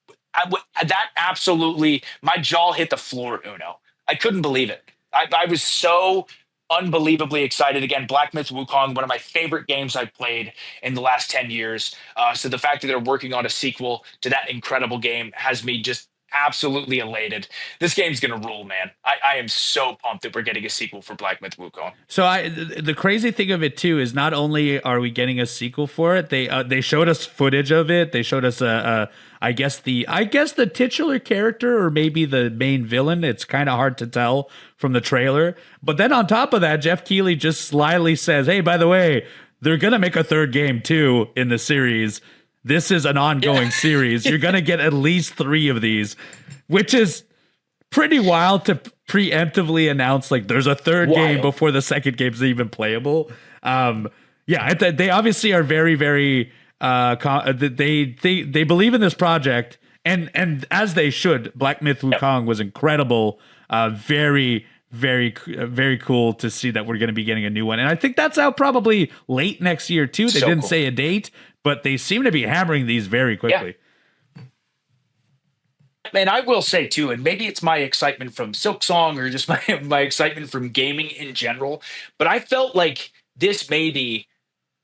Speaker 2: that absolutely, my jaw hit the floor, Uno. I couldn't believe it. I was so unbelievably excited. Again, Black Myth Wukong, one of my favorite games I've played in the last 10 years. So the fact that they're working on a sequel to that incredible game has me just absolutely elated. This game's gonna rule, man. I am so pumped that we're getting a sequel for Black Myth Wukong.
Speaker 1: So the crazy thing of it too is not only are we getting a sequel for it, they showed us footage of it. They showed us I guess the titular character, or maybe the main villain. It's kind of hard to tell from the trailer. But then on top of that, Jeff Keighley just slyly says, "Hey, by the way, they're gonna make a third game too in the series. This is an ongoing series. You're going to get at least 3 of these," which is pretty wild to preemptively announce, like, there's a third game before the second game's even playable. They obviously are very, very, they believe in this project, and as they should. Black Myth Wukong was incredible. Very, very, very cool to see that we're going to be getting a new one. And I think that's out probably late next year too. They didn't say a date, but they seem to be hammering these very quickly.
Speaker 2: And I will say too, and maybe it's my excitement from Silksong or just my excitement from gaming in general, but I felt like this may be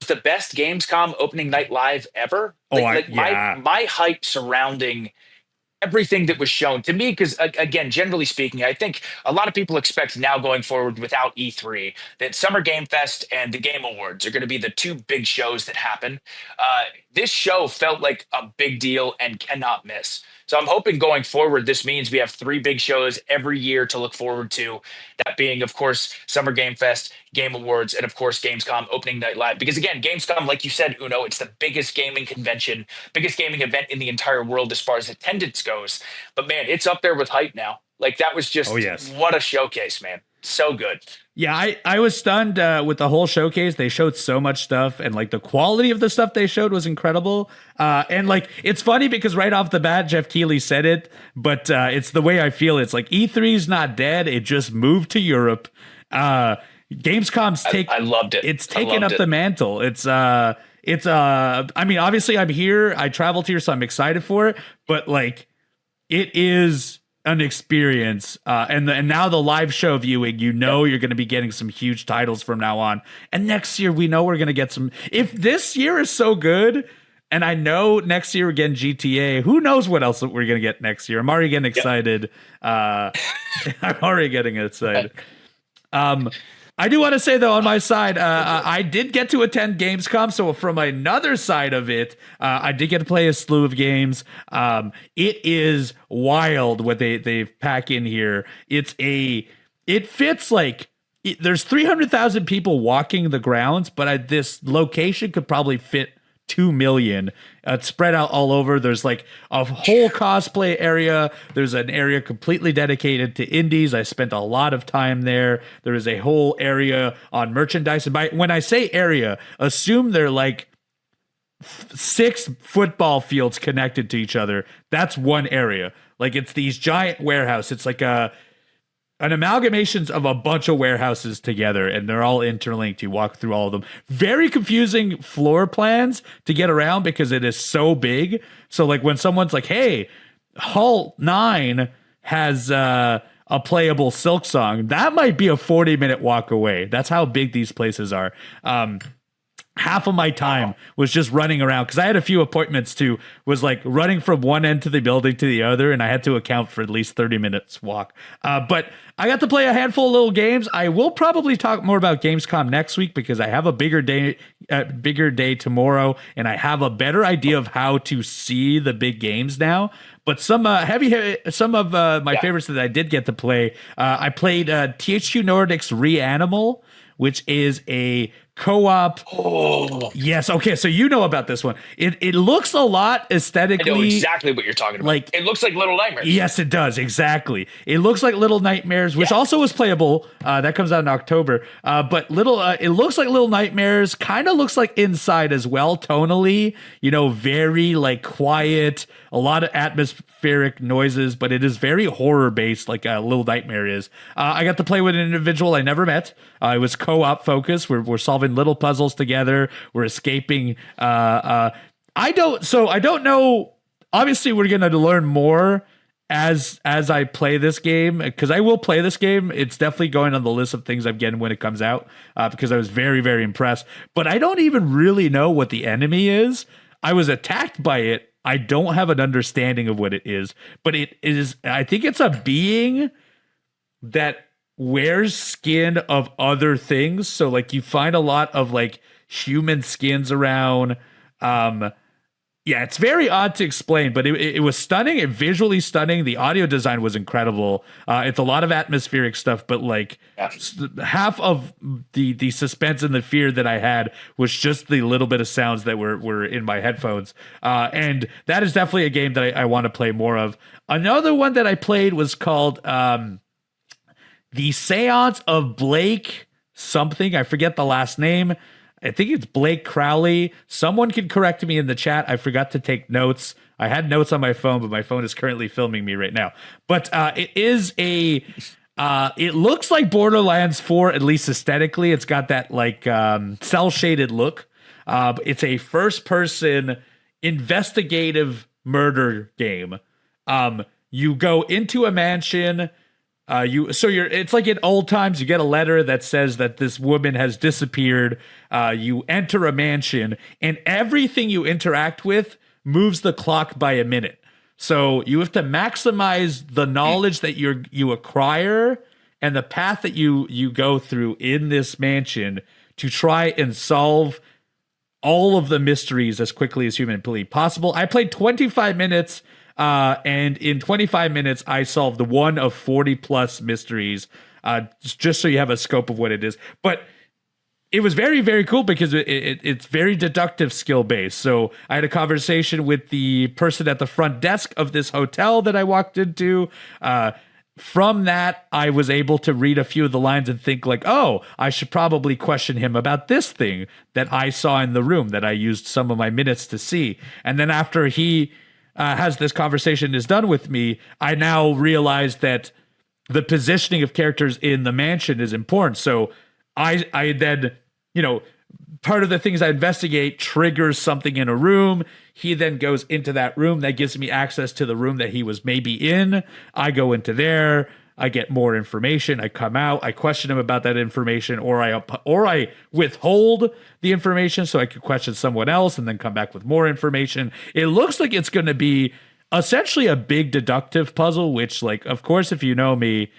Speaker 2: the best Gamescom opening night live ever. My hype surrounding everything that was shown to me, because again, generally speaking, I think a lot of people expect now going forward without E3 that Summer Game Fest and the Game Awards are going to be the 2 big shows that happen. This show felt like a big deal and cannot miss. So I'm hoping going forward, this means we have 3 big shows every year to look forward to. That being, of course, Summer Game Fest, Game Awards, and of course, Gamescom opening night live. Because again, Gamescom, like you said, Uno, it's the biggest gaming convention, biggest gaming event in the entire world as far as attendance goes. But man, it's up there with hype now. Like, that was just, what a showcase, man. So good.
Speaker 1: Yeah, I was stunned with the whole showcase. They showed so much stuff, and like the quality of the stuff they showed was incredible. And like, it's funny because right off the bat, Jeff Keighley said it, but it's the way I feel. It's like E3's not dead. It just moved to Europe. Gamescom's
Speaker 2: I loved it.
Speaker 1: It's taken up the mantle. I mean, obviously I'm here. I traveled here, so I'm excited for it, but like, it is an experience. And now the live show viewing, you're going to be getting some huge titles from now on. And next year, we know we're going to get some. If this year is so good, and I know next year we're getting GTA, who knows what else we're going to get next year? I'm already getting excited. I'm already getting excited. I do want to say, though, on my side, I did get to attend Gamescom. So from another side of it, I did get to play a slew of games. It is wild what they pack in here. It fits like there's 300,000 people walking the grounds, but this location could probably fit 2 million. It's spread out all over. There's like a whole cosplay area. There's an area completely dedicated to indies. I spent a lot of time there. There is a whole area on merchandise. And when I say area, assume they're like 6 football fields connected to each other. That's one area. Like it's these giant warehouse. It's like an amalgamations of a bunch of warehouses together, and they're all interlinked. You walk through all of them. Very confusing floor plans to get around because it is so big. So like when someone's like, hey, Hall 9 has a playable Silksong, that might be a 40-minute walk away. That's how big these places are. Half of my time was just running around because I had a few appointments too, was like running from one end to the building to the other, and I had to account for at least 30 minutes walk. But I got to play a handful of little games. I will probably talk more about Gamescom next week because I have a bigger day tomorrow, and I have a better idea of how to see the big games now. But some of my favorites that I did get to play, I played THQ Nordic's Reanimal, which is a co-op.
Speaker 2: Oh
Speaker 1: yes. Okay. So you know about this one. It looks a lot aesthetically.
Speaker 2: I know exactly what you're talking about.
Speaker 1: Like,
Speaker 2: it looks like Little Nightmares.
Speaker 1: Yes, it does. Exactly. It looks like Little Nightmares, which also was playable. That comes out in October. But it looks like Little Nightmares. Kind of looks like Inside as well, tonally. Very like quiet. A lot of atmospheric noises, but it is very horror based, like Little Nightmare is. I got to play with an individual I never met. It was co-op focused. We're solving little puzzles together. We're escaping. I don't know. Obviously, we're going to learn more as I play this game, because I will play this game. It's definitely going on the list of things I'm getting when it comes out, because I was very, very impressed. But I don't even really know what the enemy is. I was attacked by it. I don't have an understanding of what it is, but it is. I think it's a being that wears skin of other things. So like you find a lot of like human skins around. It's very odd to explain, but it was stunning. It visually stunning. The audio design was incredible. It's a lot of atmospheric stuff, but like half of the suspense and the fear that I had was just the little bit of sounds that were in my headphones. And that is definitely a game that I want to play more of. Another one that I played was called The Seance of Blake something. I forget the last name. I think it's Blake Crowley. Someone can correct me in the chat. I forgot to take notes. I had notes on my phone, but my phone is currently filming me right now. But it is it looks like Borderlands 4, at least aesthetically. It's got that like cell shaded look. It's a first person investigative murder game. You go into a mansion. It's like in old times, you get a letter that says that this woman has disappeared. You enter a mansion, and everything you interact with moves the clock by a minute. So you have to maximize the knowledge that you acquire and the path that you go through in this mansion to try and solve all of the mysteries as quickly as humanly possible. I played 25 minutes. And in 25 minutes, I solved one of 40 plus mysteries, just so you have a scope of what it is. But it was very, very cool because it's very deductive skill based. So I had a conversation with the person at the front desk of this hotel that I walked into. From that, I was able to read a few of the lines and think like, oh, I should probably question him about this thing that I saw in the room that I used some of my minutes to see. And then after he has this conversation is done with me, I now realize that the positioning of characters in the mansion is important. So I then, part of the things I investigate triggers something in a room. He then goes into that room. That gives me access to the room that he was maybe in. I go into there. I get more information. I come out. I question him about that information, or I withhold the information so I could question someone else and then come back with more information. It looks like it's going to be essentially a big deductive puzzle, which, like, of course, if you know me,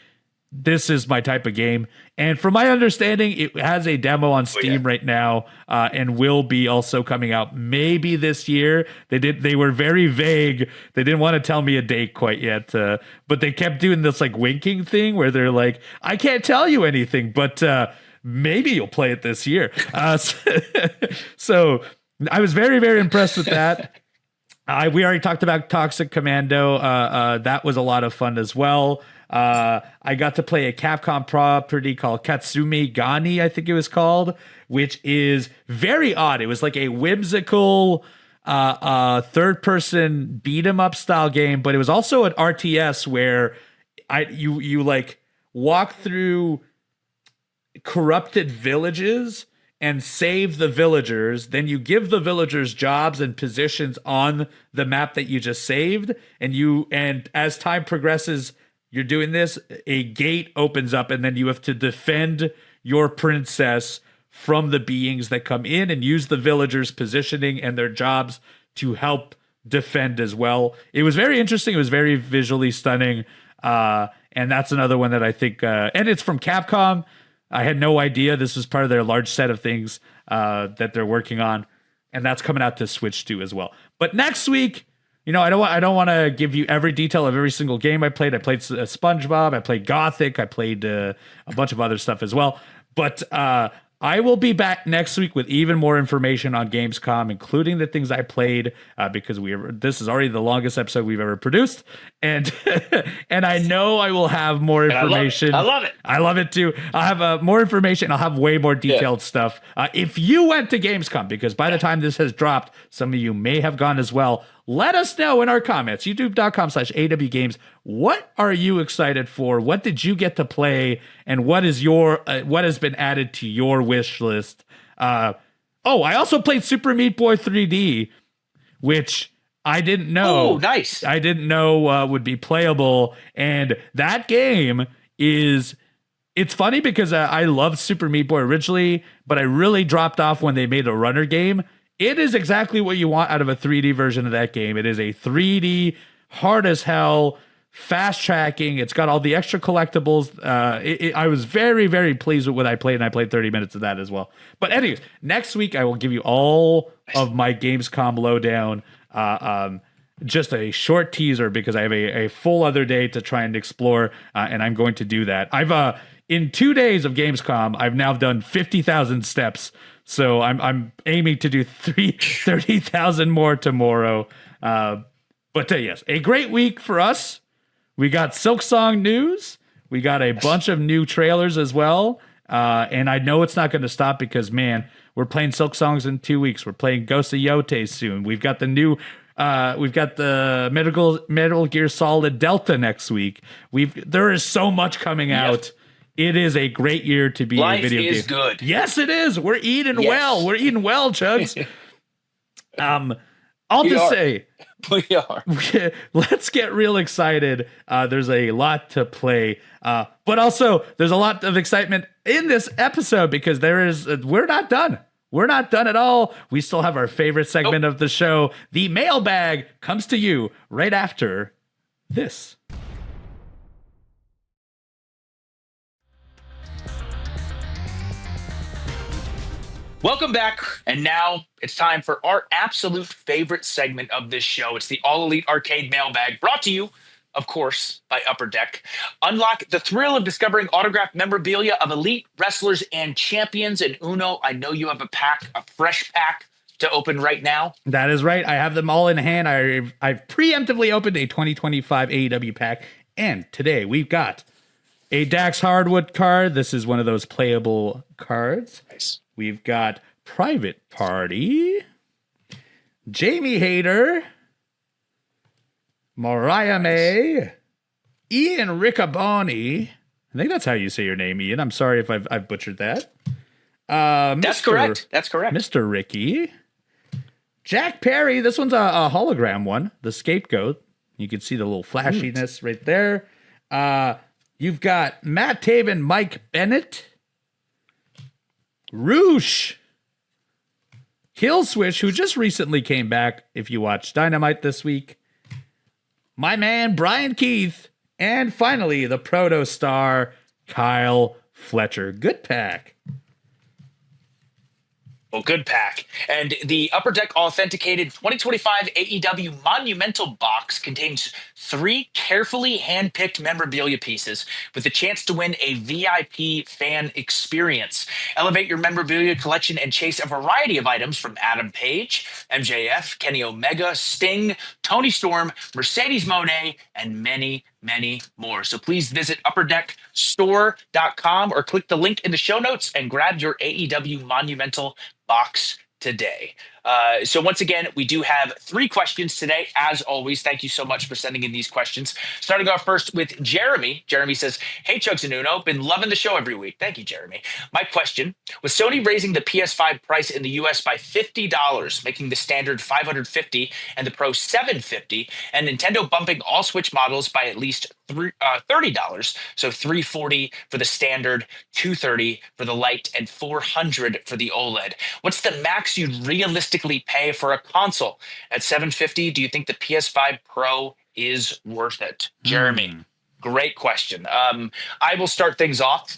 Speaker 1: this is my type of game. And from my understanding, it has a demo on Steam right now, and will be also coming out maybe this year. They were very vague. They didn't want to tell me a date quite yet, but they kept doing this like winking thing where they're like, I can't tell you anything, but maybe you'll play it this year. So I was very, very impressed with that. We already talked about Toxic Commando. That was a lot of fun as well. I got to play a Capcom property called Katsumi Gani, I think it was called, which is very odd. It was like a whimsical third-person beat-em-up style game, but it was also an RTS where you like walk through corrupted villages and save the villagers. Then you give the villagers jobs and positions on the map that you just saved, and as time progresses, you're doing this, a gate opens up, and then you have to defend your princess from the beings that come in and use the villagers' positioning and their jobs to help defend as well. It was very interesting. It was very visually stunning. And that's another one that I think, and it's from Capcom. I had no idea this was part of their large set of things that they're working on. And that's coming out to Switch too as well. But next week, you know, I don't want to give you every detail of every single game I played. I played SpongeBob. I played Gothic. I played a bunch of other stuff as well. But I will be back next week with even more information on Gamescom, including the things I played, because this is already the longest episode we've ever produced, and and I know I will have more information.
Speaker 2: I love it.
Speaker 1: I love it too. I'll have more information. I'll have way more detailed stuff. If you went to Gamescom, because by the time this has dropped, some of you may have gone as well. Let us know in our comments, youtube.com/AEW Games. What are you excited for? What did you get to play? And what is what has been added to your wish list? I also played Super Meat Boy 3D, which I didn't know.
Speaker 2: Oh, nice.
Speaker 1: I didn't know would be playable. And that game it's funny because I loved Super Meat Boy originally, but I really dropped off when they made a runner game. It is exactly what you want out of a 3D version of that game. It is a 3D, hard as hell, fast tracking. It's got all the extra collectibles. I was very, very pleased with what I played, and I played 30 minutes of that as well. But anyways, next week I will give you all of my Gamescom lowdown. Just a short teaser because I have a full other day to try and explore, and I'm going to do that. I've in 2 days of Gamescom, I've now done 50,000 steps. So I'm aiming to do 30,000 more tomorrow. But yes, a great week for us. We got Silksong news. We got a bunch of new trailers as well. And I know it's not going to stop because, man, we're playing Silksongs in 2 weeks. We're playing Ghost of Yote soon. We've got the new... we've got the Metal Gear Solid Delta next week. There is so much coming out. It is a great year to be a video game.
Speaker 2: Life is good.
Speaker 1: Yes, it is. We're eating well. We're eating well, Chugs. I'll just say,
Speaker 2: We are.
Speaker 1: let's get real excited. There's a lot to play, but also there's a lot of excitement in this episode because we're not done. We're not done at all. We still have our favorite segment of the show. The Mailbag comes to you right after this.
Speaker 2: Welcome back, and now it's time for our absolute favorite segment of this show. It's the All Elite Arcade Mailbag, brought to you, of course, by Upper Deck. Unlock the thrill of discovering autographed memorabilia of elite wrestlers and champions. And Uno, I know you have a fresh pack to open right now.
Speaker 1: That is right. I have them all in hand. I've preemptively opened a 2025 AEW pack, and today we've got a Dax Hardwood card. This is one of those playable cards.
Speaker 2: Nice.
Speaker 1: We've got Private Party, Jamie Hayter, Mariah May, Ian Riccaboni. I think that's how you say your name, Ian. I'm sorry if I've butchered that.
Speaker 2: That's correct. That's correct.
Speaker 1: Mr. Ricky. Jack Perry. This one's a hologram one. The Scapegoat. You can see the little flashiness right there. You've got Matt Taven, Mike Bennett, Roosh, Killswitch, who just recently came back, if you watched Dynamite this week, my man Brian Keith, and finally the proto star Kyle Fletcher. Good pack.
Speaker 2: Well, good pack. And the Upper Deck Authenticated 2025 AEW Monumental Box contains 3 carefully hand-picked memorabilia pieces with the chance to win a VIP fan experience. Elevate your memorabilia collection and chase a variety of items from Adam Page, MJF, Kenny Omega, Sting, Tony Storm, Mercedes Moné, and many more. So please visit upperdeckstore.com or click the link in the show notes and grab your AEW Monumental Box today. So once again, we do have 3 questions today. As always, thank you so much for sending in these questions. Starting off first with Jeremy. Jeremy says, "Hey, Chugs and Uno, been loving the show every week." Thank you, Jeremy. My question, with Sony raising the PS5 price in the US by $50, making the standard $550 and the Pro $750, and Nintendo bumping all Switch models by at least $30, so $340 for the standard, $230 for the Lite, and $400 for the OLED. What's the max you'd realistically pay for a console? At $750, do you think the PS5 Pro is worth it? Jeremy, great question. I will start things off.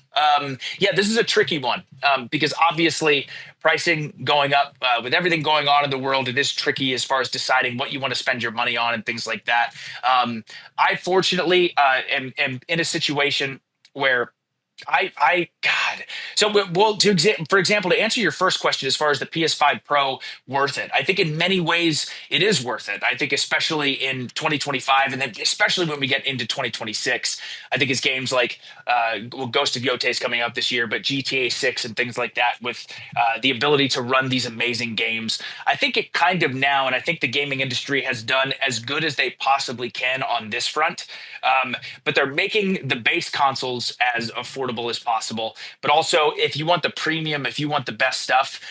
Speaker 2: Yeah, this is a tricky one because obviously pricing going up with everything going on in the world, it is tricky as far as deciding what you want to spend your money on and things like that. I fortunately am in a situation where So, well, for example, to answer your first question, as far as the PS5 Pro worth it, I think in many ways it is worth it. I think especially in 2025, and then especially when we get into 2026, I think it's games like Ghost of Yotei is coming out this year, but GTA 6 and things like that with the ability to run these amazing games. I think it kind of now, and I think the gaming industry has done as good as they possibly can on this front, but they're making the base consoles as affordable as possible. But also, if you want the premium, if you want the best stuff,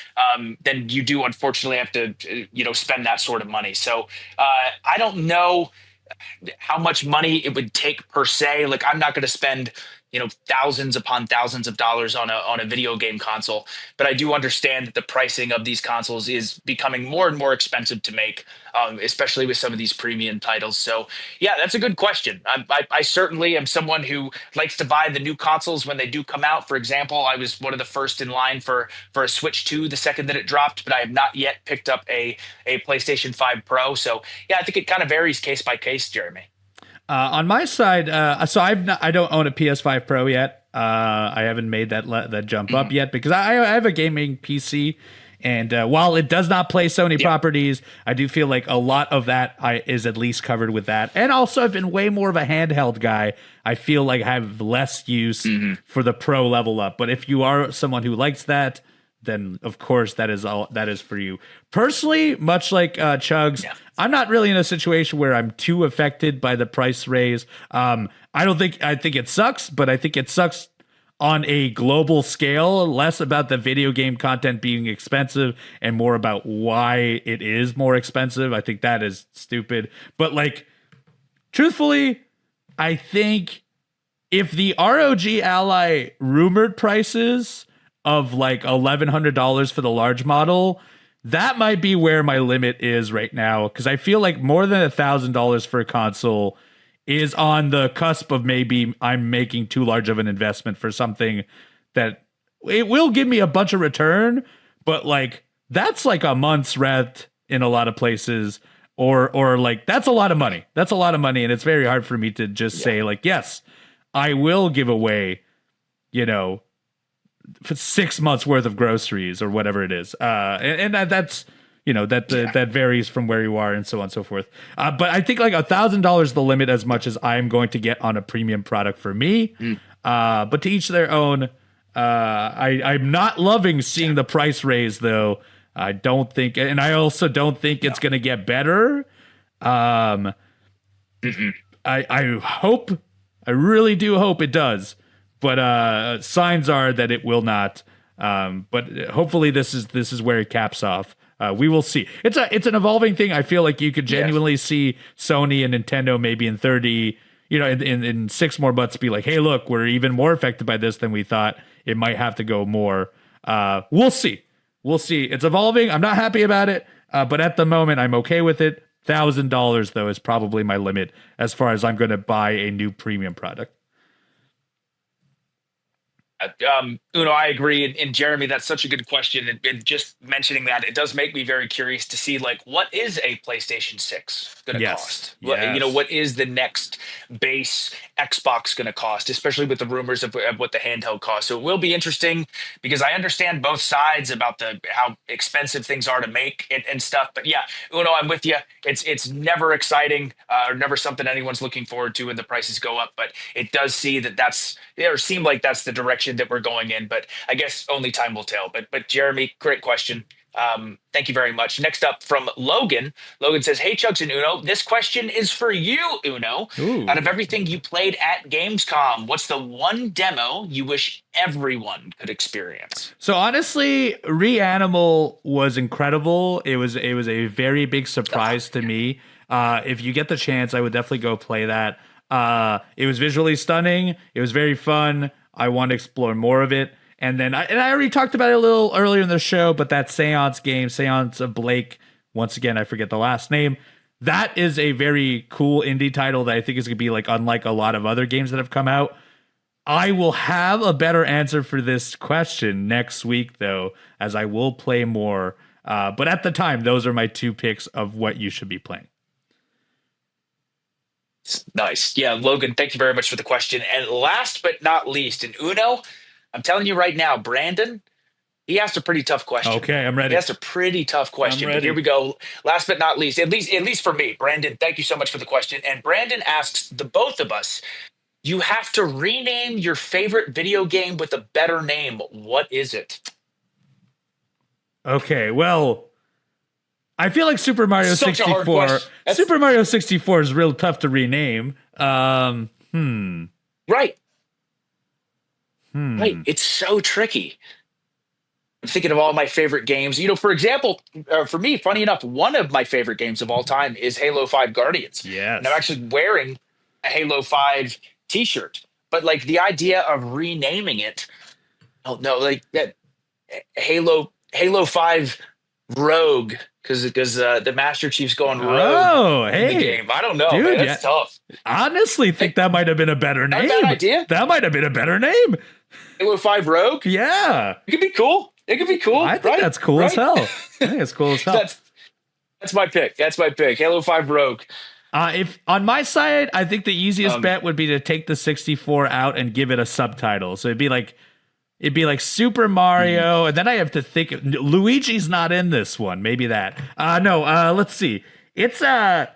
Speaker 2: then you do unfortunately have to, spend that sort of money. So I don't know how much money it would take per se. Like, I'm not going to spend thousands upon thousands of dollars on a video game console, but I do understand that the pricing of these consoles is becoming more and more expensive to make, especially with some of these premium titles. So yeah, that's a good question. I certainly am someone who likes to buy the new consoles when they do come out. For example, I was one of the first in line for a Switch 2 the second that it dropped, but I have not yet picked up a PlayStation 5 Pro. So yeah, I think it kind of varies case by case, Jeremy.
Speaker 1: On my side, so I don't own a PS5 Pro yet. I haven't made that jump up yet because I have a gaming PC, and while it does not play Sony properties, I do feel like a lot of that is at least covered with that. And also, I've been way more of a handheld guy. I feel like I have less use for the Pro level up. But if you are someone who likes that, then of course that is for you. Personally, much like Chugs, I'm not really in a situation where I'm too affected by the price raise. I think it sucks, but I think it sucks on a global scale, less about the video game content being expensive and more about why it is more expensive. I think that is stupid. But like, truthfully, I think if the ROG Ally rumored prices of like $1,100 for the large model, that might be where my limit is right now, because I feel like more than $1,000 for a console is on the cusp of maybe I'm making too large of an investment for something that it will give me a bunch of return, but like that's like a month's rent in a lot of places, or like that's a lot of money. That's a lot of money, and it's very hard for me to just say like, yes, I will give away, for 6 months worth of groceries or whatever it is. And that's, that varies from where you are and so on and so forth. But I think like $1,000 is the limit as much as I'm going to get on a premium product for me. But to each their own. I'm not loving seeing the price raise though. I don't think, and I also don't think it's going to get better. I really do hope it does. But signs are that it will not. But hopefully this is where it caps off. We will see. It's an evolving thing. I feel like you could genuinely see Sony and Nintendo maybe in 30, in 6 more months be like, hey, look, we're even more affected by this than we thought. It might have to go more. We'll see. We'll see. It's evolving. I'm not happy about it, but at the moment, I'm okay with it. $1,000 though is probably my limit as far as I'm going to buy a new premium product.
Speaker 2: Uno, I agree. And Jeremy, that's such a good question. And just mentioning that, it does make me very curious to see, like, what is a PlayStation 6 going to cost?
Speaker 1: Yes.
Speaker 2: What is the next base Xbox going to cost, especially with the rumors of what the handheld costs. So it will be interesting because I understand both sides about how expensive things are to make and stuff. But yeah, Uno, I'm with you. It's never exciting or never something anyone's looking forward to when the prices go up. But it does seem like that's the direction that we're going in, but I guess only time will tell. But Jeremy, great question. Thank you very much. Next up from Logan. Logan says, hey, Chugs and Uno, this question is for you, Uno.
Speaker 1: Ooh.
Speaker 2: Out of everything you played at Gamescom, what's the one demo you wish everyone could experience?
Speaker 1: So honestly, Reanimal was incredible. It was a very big surprise to me. If you get the chance, I would definitely go play that. It was visually stunning. It was very fun. I want to explore more of it. And then I already talked about it a little earlier in the show, but that Seance game, Seance of Blake, once again, I forget the last name. That is a very cool indie title that I think is going to be like unlike a lot of other games that have come out. I will have a better answer for this question next week, though, as I will play more. But at the time, those are my 2 picks of what you should be playing.
Speaker 2: Nice. Yeah, Logan, thank you very much for the question. And last but not least, and Uno, I'm telling you right now, Brandon, he asked a pretty tough question.
Speaker 1: Okay, I'm ready.
Speaker 2: He asked a pretty tough question. But here we go. Last but not least, at least for me, Brandon, thank you so much for the question. And Brandon asks the both of us, you have to rename your favorite video game with a better name. What is it?
Speaker 1: Okay, well, I feel like Super Mario 64. Super Mario 64 is real tough to rename.
Speaker 2: Right. Right. It's so tricky. I'm thinking of all my favorite games. For example, for me, funny enough, one of my favorite games of all time is Halo 5 Guardians.
Speaker 1: Yes.
Speaker 2: And I'm actually wearing a Halo 5 t-shirt. But like the idea of renaming it, oh no, like that Halo 5 Rogue, because the Master Chief's going rogue.
Speaker 1: Oh, hey,
Speaker 2: in the game. I don't know,
Speaker 1: dude,
Speaker 2: man. That's tough.
Speaker 1: Honestly, think that might have been a better name.
Speaker 2: Not a bad idea.
Speaker 1: That might have been a better name.
Speaker 2: Halo 5 Rogue.
Speaker 1: Yeah,
Speaker 2: it could be cool. It could be cool.
Speaker 1: I think that's cool as hell. I think it's cool as hell.
Speaker 2: That's my pick. That's my pick. Halo 5 Rogue.
Speaker 1: If on my side, I think the easiest bet would be to take the 64 out and give it a subtitle. So it'd be like Super Mario, and then I have to think Luigi's not in this one. Maybe that. No. Let's see. It's right.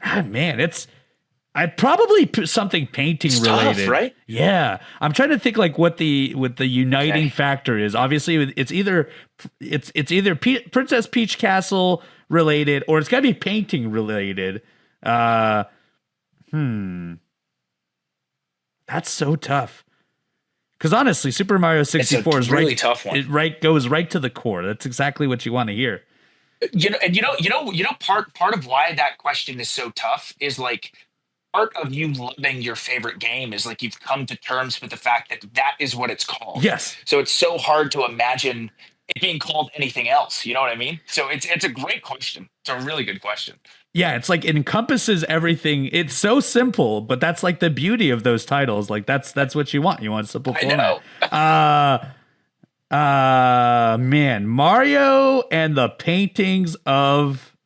Speaker 1: Man, I'd probably put something painting related,
Speaker 2: tough, right?
Speaker 1: Yeah, I'm trying to think like what the uniting factor is. Obviously, it's either Princess Peach Castle related, or it's got to be painting related. That's so tough. Because honestly, Super Mario 64 is
Speaker 2: really tough one.
Speaker 1: It goes right to the core. That's exactly what you want to hear.
Speaker 2: Part of why that question is so tough is like part of you loving your favorite game is like you've come to terms with the fact that is what it's called.
Speaker 1: Yes.
Speaker 2: So it's so hard to imagine it being called anything else. You know what I mean? So it's a great question. It's a really good question.
Speaker 1: Yeah, it's like it encompasses everything. It's so simple, but that's like the beauty of those titles. Like that's what you want. You want simple format. Man, Mario and the paintings of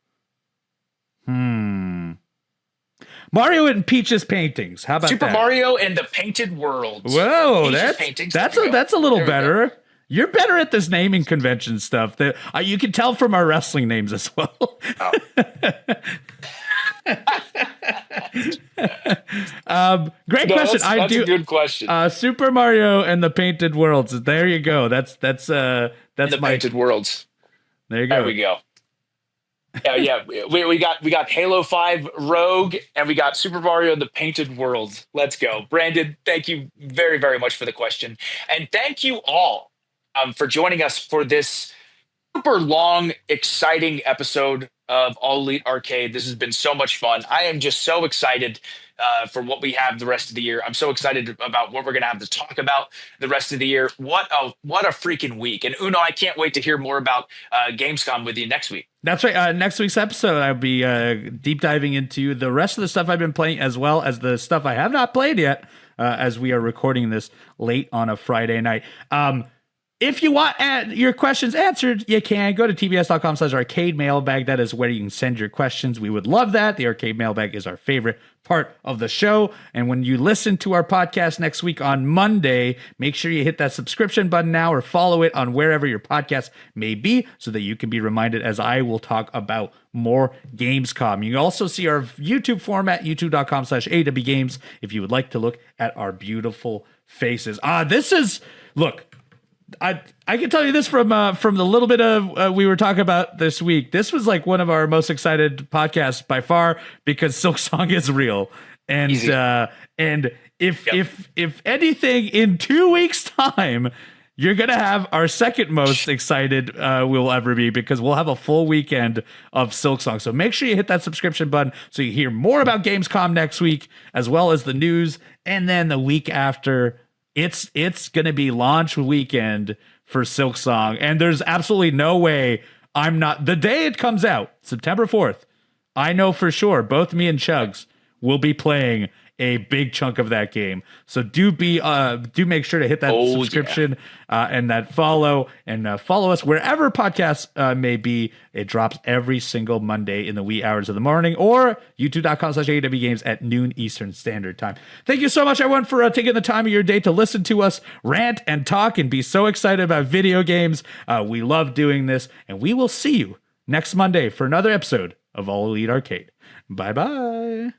Speaker 1: Mario and Peach's paintings. How about
Speaker 2: Super
Speaker 1: that?
Speaker 2: Mario and the Painted Worlds.
Speaker 1: Whoa, that's a little better. You're better at this naming convention stuff. That you can tell from our wrestling names as well. Oh. Great question.
Speaker 2: That's a good question.
Speaker 1: Super Mario and the Painted Worlds. There you go. That's
Speaker 2: the
Speaker 1: my
Speaker 2: Painted Worlds.
Speaker 1: There you go.
Speaker 2: There we go. Yeah. We got Halo 5 Rogue, and we got Super Mario the Painted World. Let's go. Brandon, thank you very, very much for the question. And thank you all for joining us for this super long, exciting episode of All Elite Arcade. This has been so much fun. I am just so excited for what we have the rest of the year. I'm so excited about what we're going to have to talk about the rest of the year. What a freaking week. And Uno, I can't wait to hear more about Gamescom with you next week.
Speaker 1: That's right. Next week's episode, I'll be deep diving into the rest of the stuff I've been playing, as well as the stuff I have not played yet, as we are recording this late on a Friday night. If you want your questions answered, you can go to tbs.com/arcade mailbag. That is where you can send your questions. We would love that. The arcade mailbag is our favorite part of the show. And when you listen to our podcast next week on Monday, make sure you hit that subscription button now or follow it on wherever your podcast may be so that you can be reminded as I will talk about more Gamescom. You can also see our YouTube format, youtube.com/AEW Games, if you would like to look at our beautiful faces. Look, I can tell you this from the little bit of we were talking about this week. This was like one of our most excited podcasts by far because Silksong is real, and if anything, in 2 weeks' time, you're gonna have our second most excited we'll ever be because we'll have a full weekend of Silksong. So make sure you hit that subscription button so you hear more about Gamescom next week, as well as the news, and then the week after. It's going to be launch weekend for Silksong, and there's absolutely no way I'm not. The day it comes out, September 4th, I know for sure both me and Chugs will be playing a big chunk of that game. So do make sure to hit that subscription and that follow, and follow us wherever podcasts may be. It drops every single Monday in the wee hours of the morning, or youtube.com/AEW Games at noon Eastern Standard Time. Thank you so much, everyone, for taking the time of your day to listen to us rant and talk and be so excited about video games. We love doing this, and we will see you next Monday for another episode of All Elite Arcade. Bye-bye.